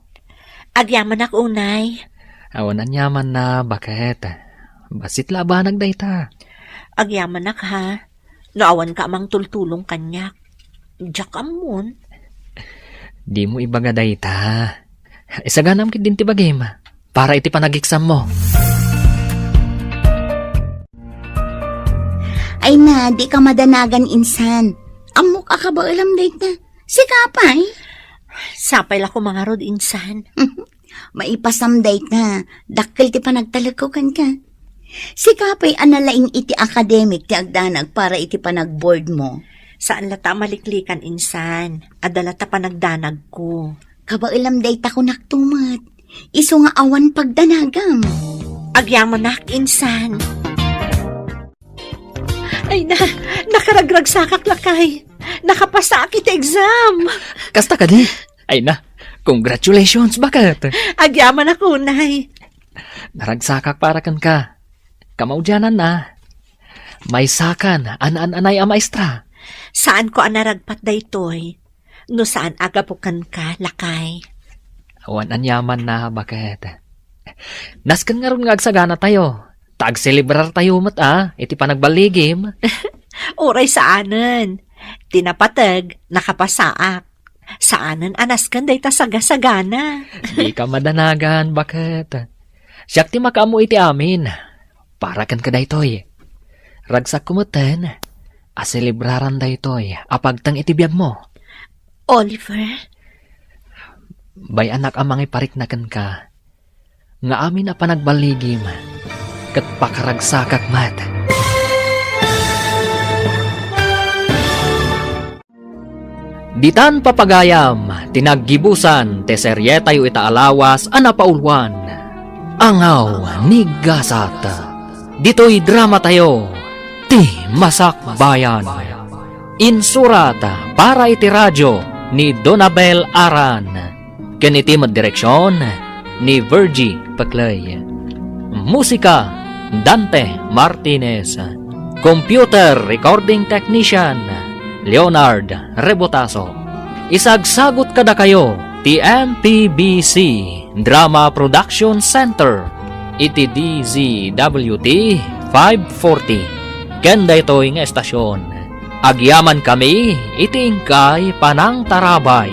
Agyaman ako, unay. Awan anyaman na, bakit? Basit labanag day ta. Agyaman ha. Naawan ka amang tultulong kanyak. Diyak amon. Di mo ibaga day ta. Isaganam kit din ti bagim para iti panag-exam mo. Ay na, di ka madanagan insan. Amok akabaalam dayt na. Si Kapay. Sapay la ko mga rod insan. Maipasam dayt na. Dakkel ti panagtalagkukan ka. Si Kapay analaing iti academic ti agdanag para iti panag-board mo. Saan lata maliklikan insan? Adalata pa nagdanag ko. Kabailam dayta ko naktumat. Iso nga awan pagdanagam. Agyaman insan. Ay na, nakaragrag sakak lakay. Nakapasa kita exam. Kasta ka di? Ay na, congratulations, bakit? Agyaman ako, nay. Naragsakak para kan ka. Kamaudyanan na. May sakan, anay a maestra. Saan ko anaragpat daytoy? No saan agapukan ka, lakay? Awan anyaman na, bakit? Naskan nga ron nga agsagana tayo. Tag-celebrar tayo iti panagbaligim. Oray saanan. Tinapatag, nakapasaak. Saanan anaskan day ta sagasagana. Di ka madanagan, bakit? Siyak ti makaamu iti amin. Para kan ka daytoy. Ragsak kumuten. Aselebraran daytoy. Apagtang iti biyag mo. Oliver? Bay anak amang ipariknakan ka. Nga amin na panagbaligim. Kat pakaragsakak mat. Ditan papagayam, tinaggibusan, te serye tayo itaalawas, anapaulwan. Angaw ni Gasat. Dito'y drama tayo, ti Masak Bayan. Insurat para iti radyo ni Donabel Aran. Kaniti direksyon ni Virgie Paclay. Musika, Dante Martinez. Computer Recording Technician, Leonard Rebotaso. Isagsagot kada kayo, ti MPBC Drama Production Center, iti DZWT 540. Kenda ito'y nga estasyon. Agyaman kami, iti ingkay panang tarabay.